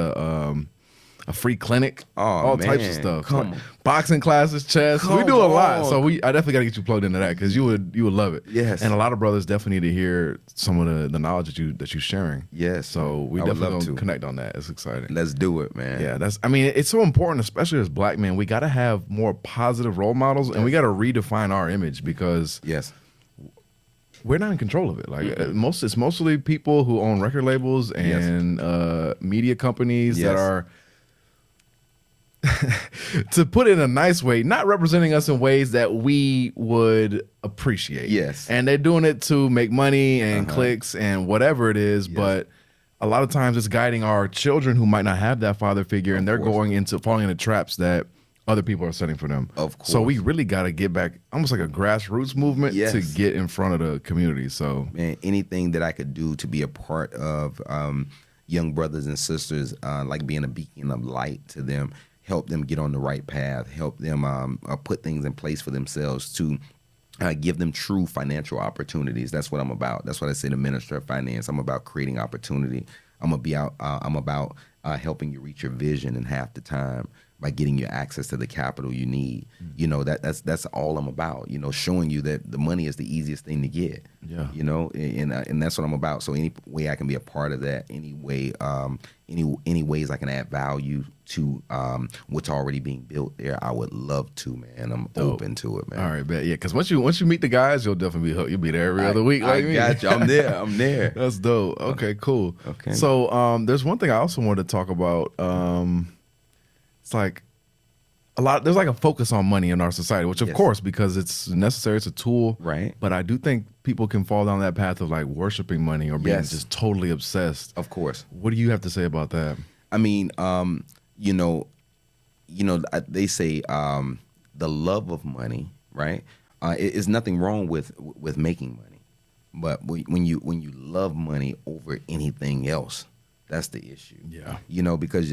a free clinic, all types of stuff. Like boxing classes, chess. We do a lot. So I definitely got to get you plugged into that, because you would love it. Yes. And a lot of brothers definitely need to hear some of the knowledge that you're sharing. Yes. So we definitely gonna connect on that. It's exciting. Let's do it, man. Yeah, it's so important, especially as black men. We got to have more positive role models, and we got to redefine our image, because we're not in control of it. Like it's mostly people who own record labels and media companies that are, to put it in a nice way, not representing us in ways that we would appreciate. Yes. And they're doing it to make money and clicks and whatever it is, but a lot of times it's guiding our children who might not have that father figure, and they're falling into traps that other people are setting for them. Of course. So we really got to get back, almost like a grassroots movement, to get in front of the community. So, man, anything that I could do to be a part of young brothers and sisters, like being a beacon of light to them, help them get on the right path, help them put things in place for themselves to give them true financial opportunities. That's what I'm about. That's what I say to Minister of Finance. I'm about creating opportunity. I'm about helping you reach your vision in half the time by getting you access to the capital you need. You know, that's all I'm about. You know, showing you that the money is the easiest thing to get. Yeah. You know, and that's what I'm about. So any way I can be a part of that, any way, any ways I can add value to what's already being built there, I would love to, man. I'm open to it, man. All right, bet. Yeah, because once you meet the guys, you'll definitely be hooked. You'll be there every other week. I got you. I'm there. I'm there. That's dope. Okay, cool. Okay. So there's one thing I also wanted to talk about. It's like there's like a focus on money in our society, which of course, because it's necessary, it's a tool. Right. But I do think people can fall down that path of like worshiping money or being just totally obsessed. Of course. What do you have to say about that? I mean, you know, they say the love of money, right? Is nothing wrong with making money, but when you love money over anything else, that's the issue. Yeah. You know, because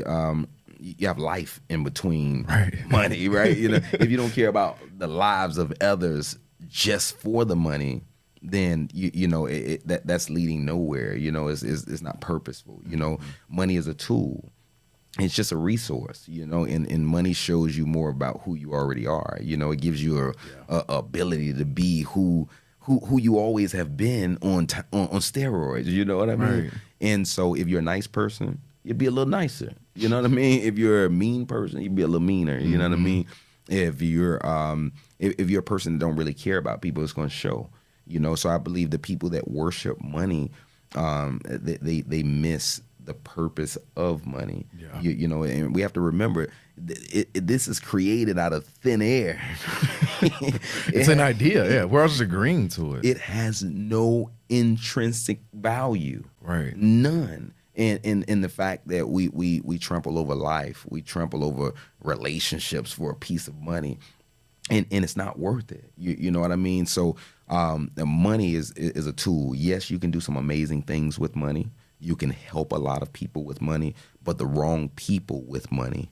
you have life in between money, right? You know, if you don't care about the lives of others just for the money, then you know that's leading nowhere. You know, it's not purposeful. You know, money is a tool. It's just a resource, you know, and money shows you more about who you already are. You know, it gives you a ability to be who you always have been on steroids. You know what I mean? Right. And so if you're a nice person, you'd be a little nicer. You know what I mean? If you're a mean person, you'd be a little meaner. You know what I mean? If you're a person that don't really care about people, it's going to show. You know, so I believe the people that worship money, they miss the purpose of money. Yeah. You know, and we have to remember this is created out of thin air. It's an idea. Yeah, we're all just agreeing to it. It has no intrinsic value. Right. None. And the fact that we trample over life, we trample over relationships for a piece of money, and it's not worth it. You know what I mean? So the money is a tool. Yes, you can do some amazing things with money. You can help a lot of people with money, but the wrong people with money,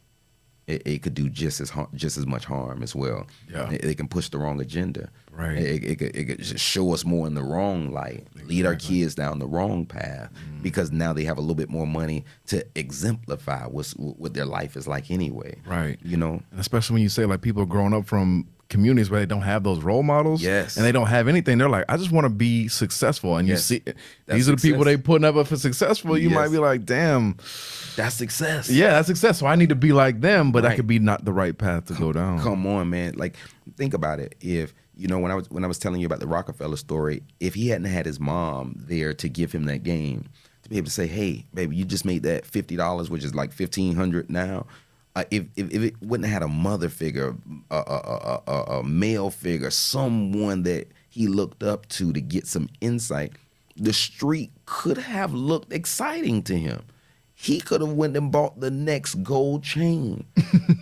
it could do just as much harm as well. Yeah. It can push the wrong agenda. Right. It could just show us more in the wrong light, lead our kids down the wrong path, because now they have a little bit more money to exemplify what their life is like anyway. Right. You know, and especially when you say like people are growing up from communities where they don't have those role models, and they don't have anything. They're like, I just want to be successful. And you see, these are the people they putting up for successful. You might be like, damn, that's success. Yeah, that's success. So I need to be like them, but that could be not the right path to go down. Come on, man. Like, think about it. If you know, when I was telling you about the Rockefeller story, if he hadn't had his mom there to give him that game, to be able to say, hey, baby, you just made that $50, which is like $1,500 now. If it wouldn't have had a mother figure, a male figure, someone that he looked up to get some insight, the street could have looked exciting to him. He could have went and bought the next gold chain,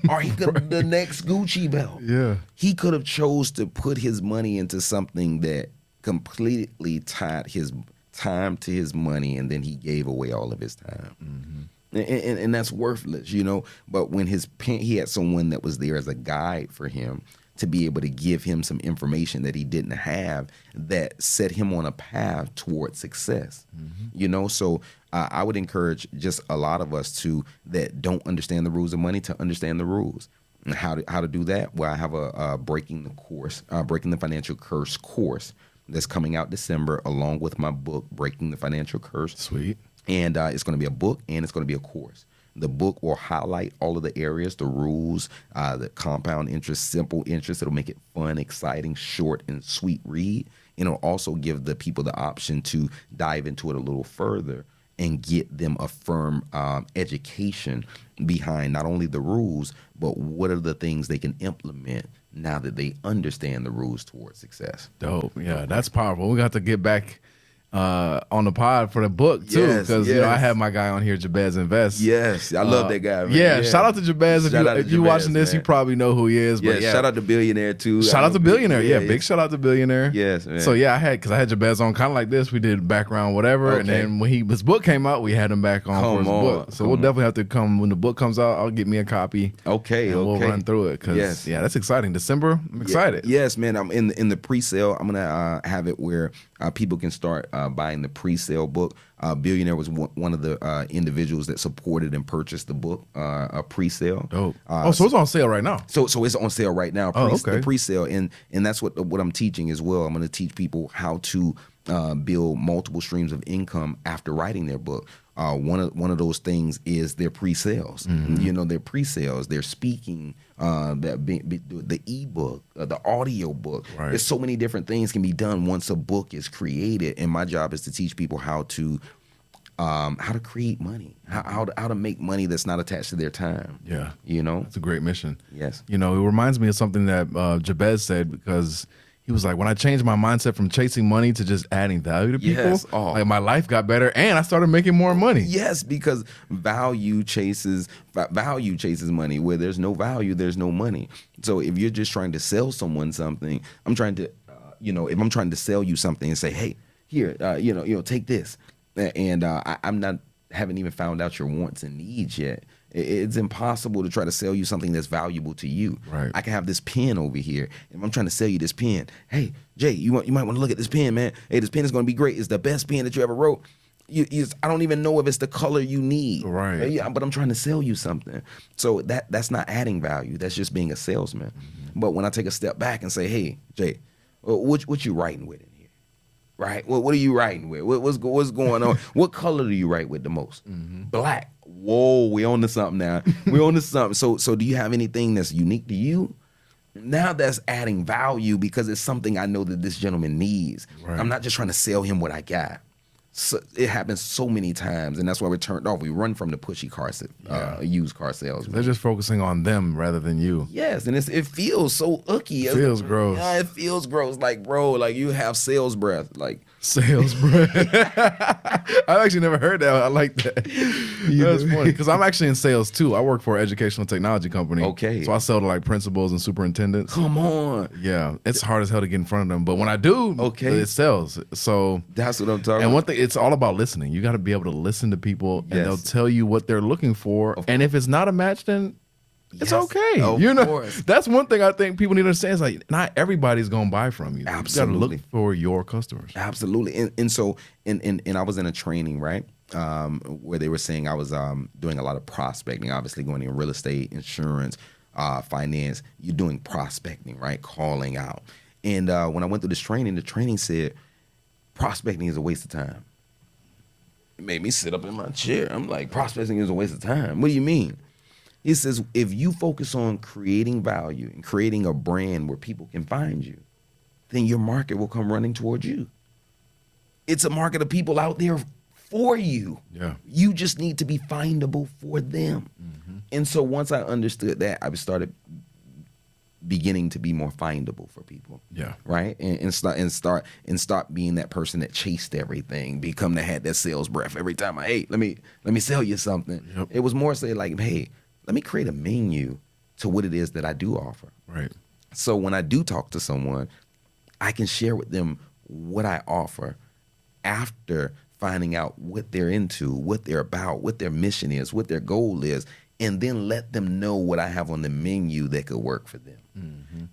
or he could have the next Gucci belt. Yeah, he could have chose to put his money into something that completely tied his time to his money, and then he gave away all of his time. And that's worthless, you know. But when he had someone that was there as a guide for him to be able to give him some information that he didn't have that set him on a path towards success. You know, so I would encourage just a lot of us that don't understand the rules of money to understand the rules. And how to do that? Well, I have a breaking the financial curse course that's coming out December, along with my book, Breaking the Financial Curse. Sweet. And it's going to be a book and it's going to be a course. The book will highlight all of the areas, the rules, the compound interest, simple interest. It'll make it fun, exciting, short, and sweet read. And it'll also give the people the option to dive into it a little further and get them a firm education behind not only the rules, but what are the things they can implement now that they understand the rules towards success. Dope. Yeah, that's powerful. We got to get back on the pod for the book too, because you know I have my guy on here, Jabez Invest. Yes, I love that guy. Man. Yeah, shout out to Jabez. If you're watching this, you probably know who he is. But shout out to Billionaire too. Shout out to Billionaire. Yeah, big shout out to Billionaire. Yes, man. So yeah, I had Jabez on kind of like this. We did background whatever, and then when his book came out, we had him back on for his book. So we'll definitely have to come when the book comes out. I'll get me a copy. Okay, and we'll run through it because that's exciting. December, I'm excited. Yes, man. I'm in the pre-sale. I'm gonna have it where people can start buying the pre-sale book. Billionaire was one of the individuals that supported and purchased the book, a pre-sale. Dope. So it's on sale right now. So it's on sale right now. The pre-sale, and that's what I'm teaching as well. I'm going to teach people how to build multiple streams of income after writing their book. One of those things is their pre-sales. You know, their pre-sales, their speaking, the ebook, the audio book. Right. There's so many different things can be done once a book is created, and my job is to teach people how to create money, how to make money that's not attached to their time. Yeah, you know, it's a great mission. Yes, you know, it reminds me of something that Jabez said, because he was like, when I changed my mindset from chasing money to just adding value to people, like my life got better and I started making more money. Yes, because value chases money. Where there's no value, there's no money. So if you're just trying to sell someone something, I'm trying to, if I'm trying to sell you something and say, hey, here, take this, and haven't even found out your wants and needs yet. It's impossible to try to sell you something that's valuable to you. Right. I can have this pen over here, and I'm trying to sell you this pen. Hey, Jay, you might want to look at this pen, man. Hey, this pen is going to be great. It's the best pen that you ever wrote. I don't even know if it's the color you need. Right. But I'm trying to sell you something. So that's not adding value. That's just being a salesman. But when I take a step back and say, hey, Jay, what you writing with in here? Right? What are you writing with? What's going on? What color do you write with the most? Black. Whoa, we on to something now. We on to something. So do you have anything that's unique to you? Now that's adding value because it's something I know that this gentleman needs. Right. I'm not just trying to sell him what I got. So it happens so many times, and that's why we're turned off. We run from the pushy used car sales. They're just focusing on them rather than you. Yes, and it feels so icky. It feels gross. Yeah, it feels gross. Like, bro, like you have sales breath. Like sales breath. I've actually never heard that. I like that. That's funny because I'm actually in sales too. I work for an educational technology company. Okay. So I sell to like principals and superintendents. Come on. Yeah, it's hard as hell to get in front of them, but when I do, it sells. So that's what I'm talking about. And one thing, it's all about listening. You got to be able to listen to people, and they'll tell you what they're looking for. And if it's not a match, then it's okay. Of course. That's one thing I think people need to understand. Is like not everybody's gonna buy from you. Absolutely. You got to look for your customers. Absolutely. And so I was in a training, right, where they were saying I was doing a lot of prospecting. Obviously, going in real estate, insurance, finance. You're doing prospecting, right? Calling out. And when I went through this training, the training said prospecting is a waste of time. It made me sit up in my chair. I'm like, prospecting is a waste of time. What do you mean? He says, if you focus on creating value and creating a brand where people can find you, then your market will come running towards you. It's a market of people out there for you. Yeah. You just need to be findable for them. And so once I understood that, I started beginning to be more findable for people. Yeah. Right? And start being that person that chased everything, become that had that sales breath every time let me sell you something. Yep. It was more say like, hey, let me create a menu to what it is that I do offer. Right. So when I do talk to someone, I can share with them what I offer after finding out what they're into, what they're about, what their mission is, what their goal is. and then let them know what I have on the menu that could work for them.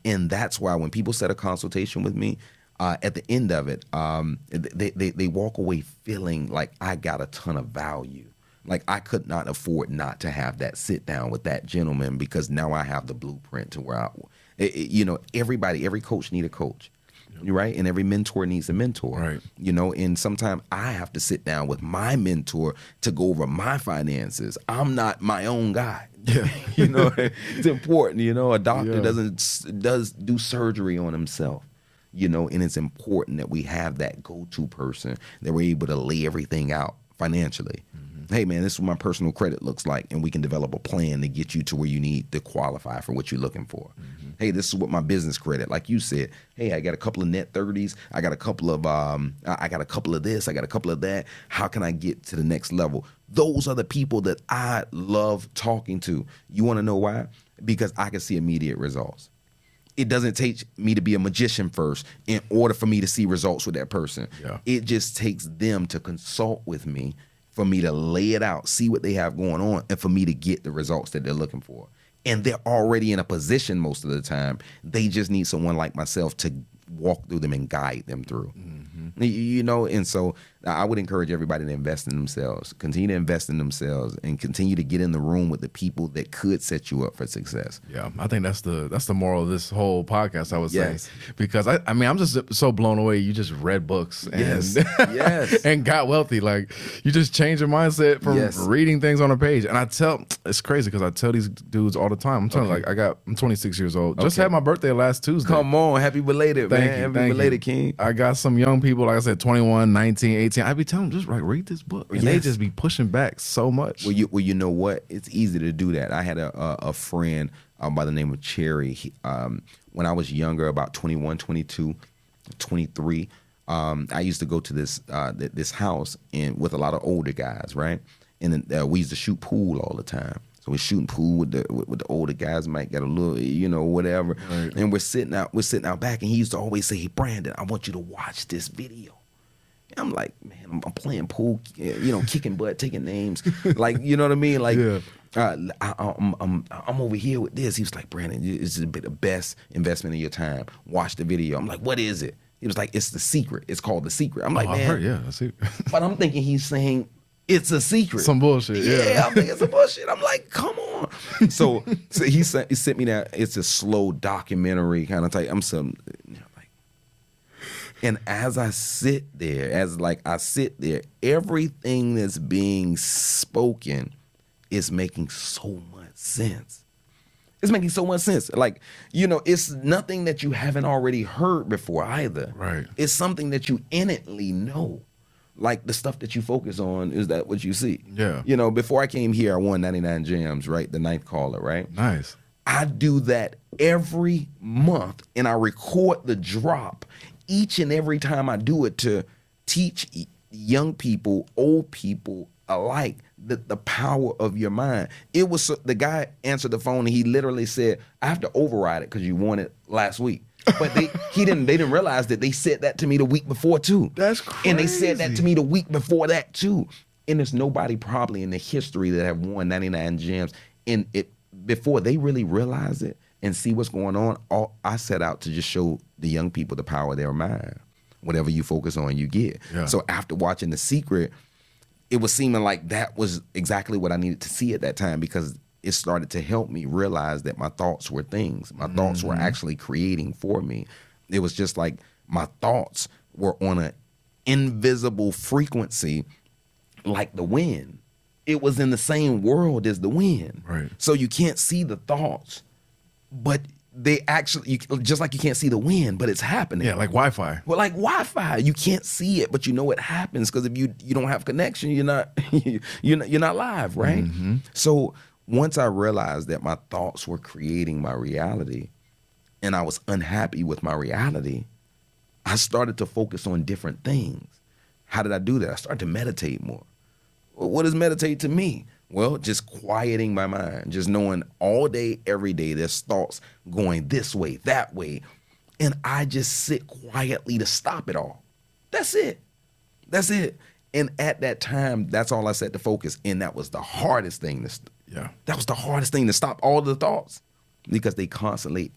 And that's why when people set a consultation with me, at the end of it, they walk away feeling like I got a ton of value. Like I could not afford not to have that sit down with that gentleman, because now I have the blueprint to where every coach need a coach. Right. And every mentor needs a mentor. Right. And sometimes I have to sit down with my mentor to go over my finances. I'm not my own guy. Yeah. It's important. A doctor does do surgery on himself. And it's important that we have that go-to person, that we're able to lay everything out financially. Hey, man, this is what my personal credit looks like, and we can develop a plan to get you to where you need to qualify for what you're looking for. Hey, this is what my business credit, like you said. Hey, I got a couple of net 30s. I got a couple of I got a couple of this. I got a couple of that. How can I get to the next level? Those are the people that I love talking to. You want to know why? Because I can see immediate results. It doesn't take me to be a magician first in order for me to see results with that person. Yeah. It just takes them to consult with me, for me to lay it out, see what they have going on, and for me to get the results that they're looking for. And they're already in a position most of the time. They just need someone like myself to walk through them and guide them through. And so I would encourage everybody to invest in themselves, continue to invest in themselves, and continue to get in the room with the people that could set you up for success. Yeah, I think that's the moral of this whole podcast, I would say. Yes. Because I mean, I'm just so blown away. You just read books and Yes. and got wealthy. Like, you just changed your mindset from reading things on a page. And it's crazy because I tell these dudes all the time. I'm telling you, like, I'm 26 years old. Just had my birthday last Tuesday. Come on, happy belated, man. Happy belated, King. I got some young people, like I said, 21, 19, 18. I be telling them, just like, read this book. And they just be pushing back so much. Well, you know what? It's easy to do that. I had a friend by the name of Cherry. When I was younger, about 21, 22, 23, I used to go to this house and with a lot of older guys, right? And then, we used to shoot pool all the time. So we're shooting pool with the older guys, might get a little, whatever. Right. And we're sitting out back, and he used to always say, "Hey, Brandon, I want you to watch this video." And I'm like, man, I'm playing pool, kicking butt, taking names, like, you know what I mean? Like, I'm over here with this. He was like, "Brandon, it's the best investment of your time. Watch the video." I'm like, "What is it?" He was like, "It's The Secret. It's called The Secret." I'm like, "Man, The Secret." But I'm thinking he's saying it's a secret. Some bullshit. Yeah, I'm thinking it's a bullshit. I'm like, come on. So he sent me that. It's a slow documentary kind of type. And as I sit there, everything that's being spoken is making so much sense. It's making so much sense. Like, it's nothing that you haven't already heard before either. Right. It's something that you innately know. Like the stuff that you focus on, is that what you see? Yeah. Before I came here, I won 99 Jams, right? The ninth caller, right? Nice. I do that every month, and I record the drop each and every time I do it to teach young people, old people alike, the power of your mind. It was the guy answered the phone, and he literally said, "I have to override it because you won it last week." But they didn't realize that they said that to me the week before too. That's crazy. And they said that to me the week before that too. And there's nobody probably in the history that have won 99 Gems. And before they really realize it and see what's going on, I set out to just show the young people the power of their mind. Whatever you focus on, you get. Yeah. So after watching The Secret, it was seeming like that was exactly what I needed to see at that time, because it started to help me realize that my thoughts were things. My thoughts were actually creating for me. It was just like my thoughts were on an invisible frequency like the wind. It was in the same world as the wind. Right. So you can't see the thoughts, but they actually, just like you can't see the wind, but it's happening. Yeah, like Wi-Fi. Well, like Wi-Fi, you can't see it, but you know it happens, because if you don't have connection, you're not you're not live, right? Mm-hmm. So once I realized that my thoughts were creating my reality, and I was unhappy with my reality, I started to focus on different things. How did I do that? I started to meditate more. Well, what is meditate to me? Well, just quieting my mind, just knowing all day, every day, there's thoughts going this way, that way, and I just sit quietly to stop it all. That's it. That's it. And at that time, that's all I set to focus, and that was the hardest thing Yeah. That was the hardest thing, to stop all the thoughts, because they constantly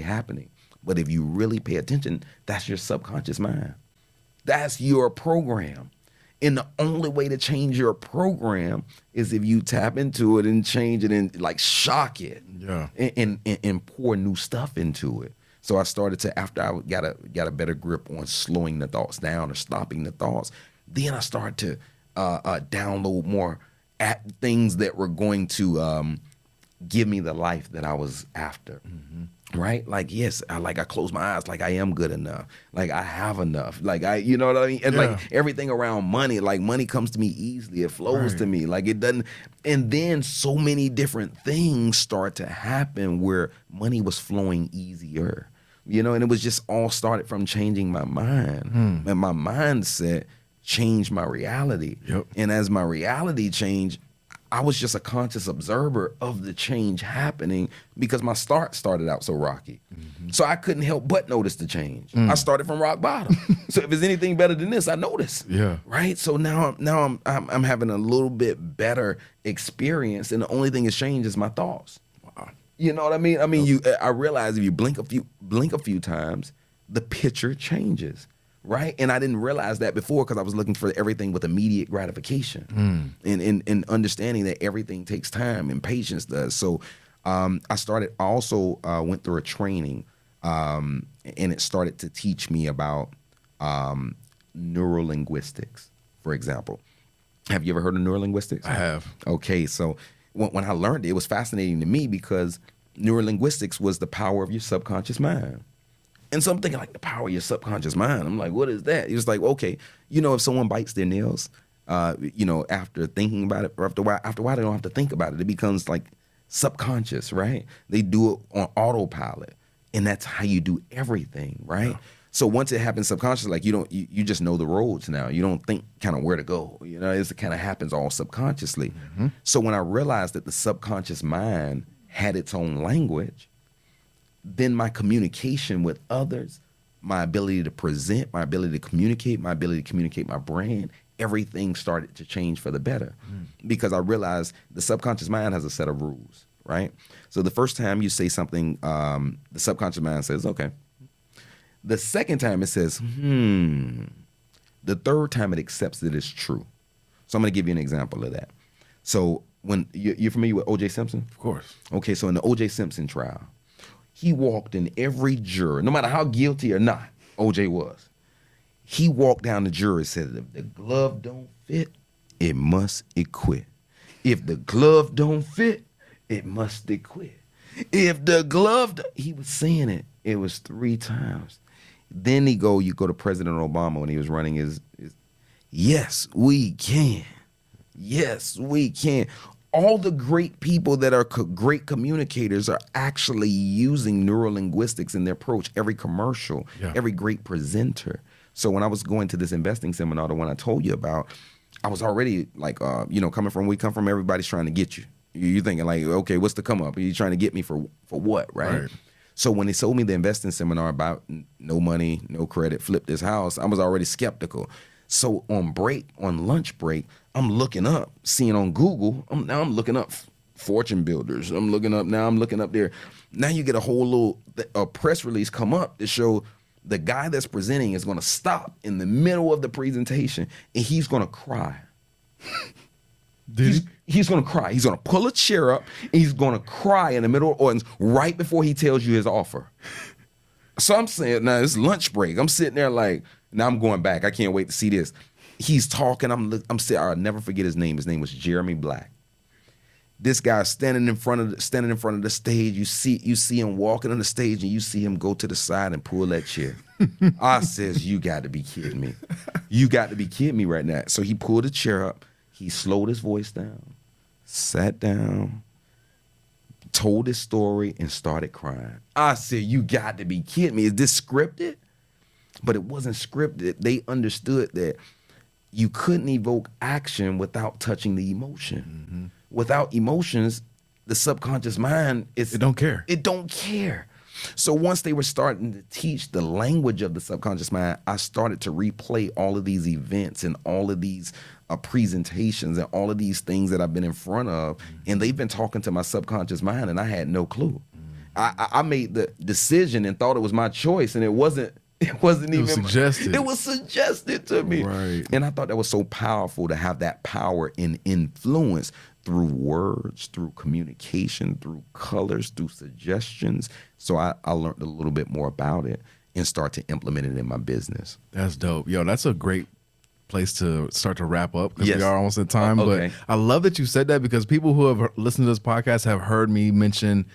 happening. But if you really pay attention, that's your subconscious mind. That's your program. And the only way to change your program is if you tap into it and change it and like shock it, and pour new stuff into it. So I started to, after I got a better grip on slowing the thoughts down or stopping the thoughts, then I started to download more at things that were going to give me the life that I was after. Right? Like, yes, I close my eyes, like I am good enough. Like I have enough. Like you know what I mean? And like everything around money, like money comes to me easily. It flows to me. Like it doesn't. And then so many different things start to happen where money was flowing easier. You know, and it was just all started from changing my mind. And my mindset changed my reality. And as my reality changed, I was just a conscious observer of the change happening, because my start started out so rocky. So I couldn't help but notice the change. I started from rock bottom. So if there's anything better than this, I notice. Right? So now I'm having a little bit better experience, and the only thing that's changed is my thoughts. Wow. You know what I mean? I mean, I realize if you blink a few times, the picture changes. Right? And I didn't realize that before, because I was looking for everything with immediate gratification, and understanding that everything takes time and patience does. So I also went through a training, and it started to teach me about neurolinguistics, for example. Have you ever heard of neurolinguistics? I have. Okay, so when I learned it, it was fascinating to me, because neurolinguistics was the power of your subconscious mind. And so I'm thinking, like, the power of your subconscious mind. I'm like, what is that? He was like, okay, you know, if someone bites their nails, you know, after thinking about it, or after a while, they don't have to think about it. It becomes like subconscious, right? They do it on autopilot, and that's how you do everything, right? So once it happens subconsciously, like you just know the roads now. You don't think kind of where to go. You know, it kind of happens all subconsciously. So when I realized that the subconscious mind had its own language, then my communication with others, my ability to present, my ability to communicate my brand, everything started to change for the better. Because I realized the subconscious mind has a set of rules, right? So the first time you say something, the subconscious mind says, okay. The second time it says, The third time it accepts that it's true. So I'm going to give you an example of that. So when you're familiar with O.J. Simpson? Of course. Okay, so in the O.J. Simpson trial, he walked in every juror, no matter how guilty or not O.J. was. He walked down the jury and said, if the glove don't fit, it must acquit. If the glove don't fit, it must acquit. If the glove, he was saying it was 3 times. Then you go to President Obama when he was running his yes, we can. Yes, we can. All the great people that are great communicators are actually using neurolinguistics in their approach. Every commercial, every great presenter. So when I was going to this investing seminar, the one I told you about, I was already like, we come from everybody's trying to get you. You're thinking like, okay, what's the come up? Are you trying to get me for what, right? So when they sold me the investing seminar about no money, no credit, flip this house, I was already skeptical. So on lunch break, I'm looking up, seeing on Google, I'm looking up fortune builders. I'm looking up there. Now you get a whole little press release come up to show the guy that's presenting is going to stop in the middle of the presentation, and he's going to cry. He's going to cry. He's going to pull a chair up, and he's going to cry in the middle of the audience right before he tells you his offer. So I'm saying, now it's lunch break. I'm sitting there like, now I'm going back. I can't wait to see this. He's talking. I'm sitting. I'll never forget his name. His name was Jeremy Black. This guy's standing in front of the stage. You see him walking on the stage, and you see him go to the side and pull that chair. I says, you got to be kidding me. You got to be kidding me right now. So he pulled the chair up. He slowed his voice down, sat down, told his story, and started crying. I said, you got to be kidding me. Is this scripted? But it wasn't scripted. They understood that you couldn't evoke action without touching the emotion. Without emotions, the subconscious mind it don't care. It don't care. So once they were starting to teach the language of the subconscious mind, I started to replay all of these events and all of these presentations and all of these things that I've been in front of, and they've been talking to my subconscious mind, and I had no clue. I made the decision and thought it was my choice, and it wasn't. It wasn't even suggested. It was suggested to me. Right. And I thought that was so powerful to have that power and influence through words, through communication, through colors, through suggestions. So I learned a little bit more about it and start to implement it in my business. That's dope. Yo, that's a great place to start to wrap up because Yes. we are almost at time. Okay. But I love that you said that because people who have listened to this podcast have heard me mention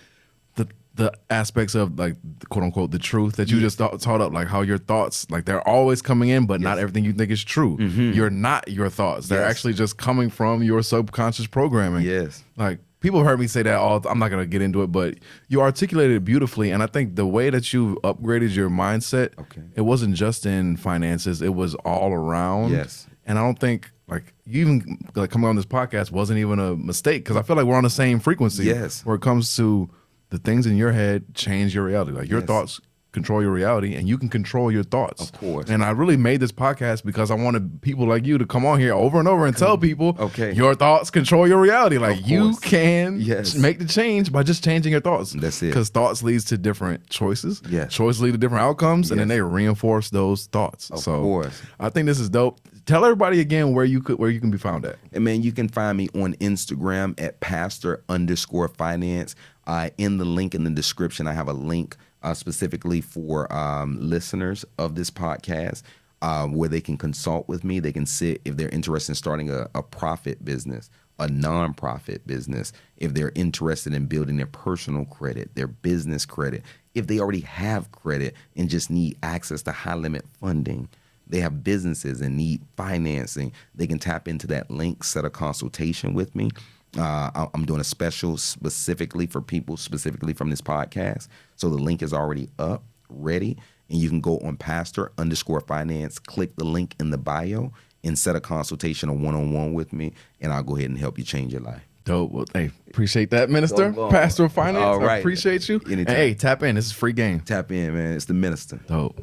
the aspects of like quote unquote the truth that you just taught up, like how your thoughts, like they're always coming in, but not everything you think is true. You're not your thoughts. They're actually just coming from your subconscious programming. Yes. Like people have heard me say that I'm not gonna get into it, but you articulated it beautifully. And I think the way that you upgraded your mindset, it wasn't just in finances, it was all around. Yes. And I don't think like you even like coming on this podcast wasn't even a mistake because I feel like we're on the same frequency. Yes. Where it comes to the things in your head change your reality. Like your thoughts control your reality and you can control your thoughts. Of course. And I really made this podcast because I wanted people like you to come on here over and over and tell people your thoughts control your reality. Like you can make the change by just changing your thoughts. That's it. Because thoughts leads to different choices. Yes. Choices lead to different outcomes and then they reinforce those thoughts. Of course. I think this is dope. Tell everybody again where you can be found at. And man, you can find me on Instagram at pastor_finance. In the link in the description, I have a link specifically for listeners of this podcast where they can consult with me. They can sit if they're interested in starting a profit business, a nonprofit business, if they're interested in building their personal credit, their business credit, if they already have credit and just need access to high limit funding. They have businesses and need financing. They can tap into that link, set a consultation with me. I'm doing a special specifically for people specifically from this podcast. So the link is already up, ready, and you can go on pastor_finance, click the link in the bio, and set a consultation, a one-on-one with me, and I'll go ahead and help you change your life. Dope. Well, hey, appreciate that, Minister. Pastor of Finance. All right. I appreciate you. Anytime. And hey, tap in. This is free game. Tap in, man. It's the minister. Dope.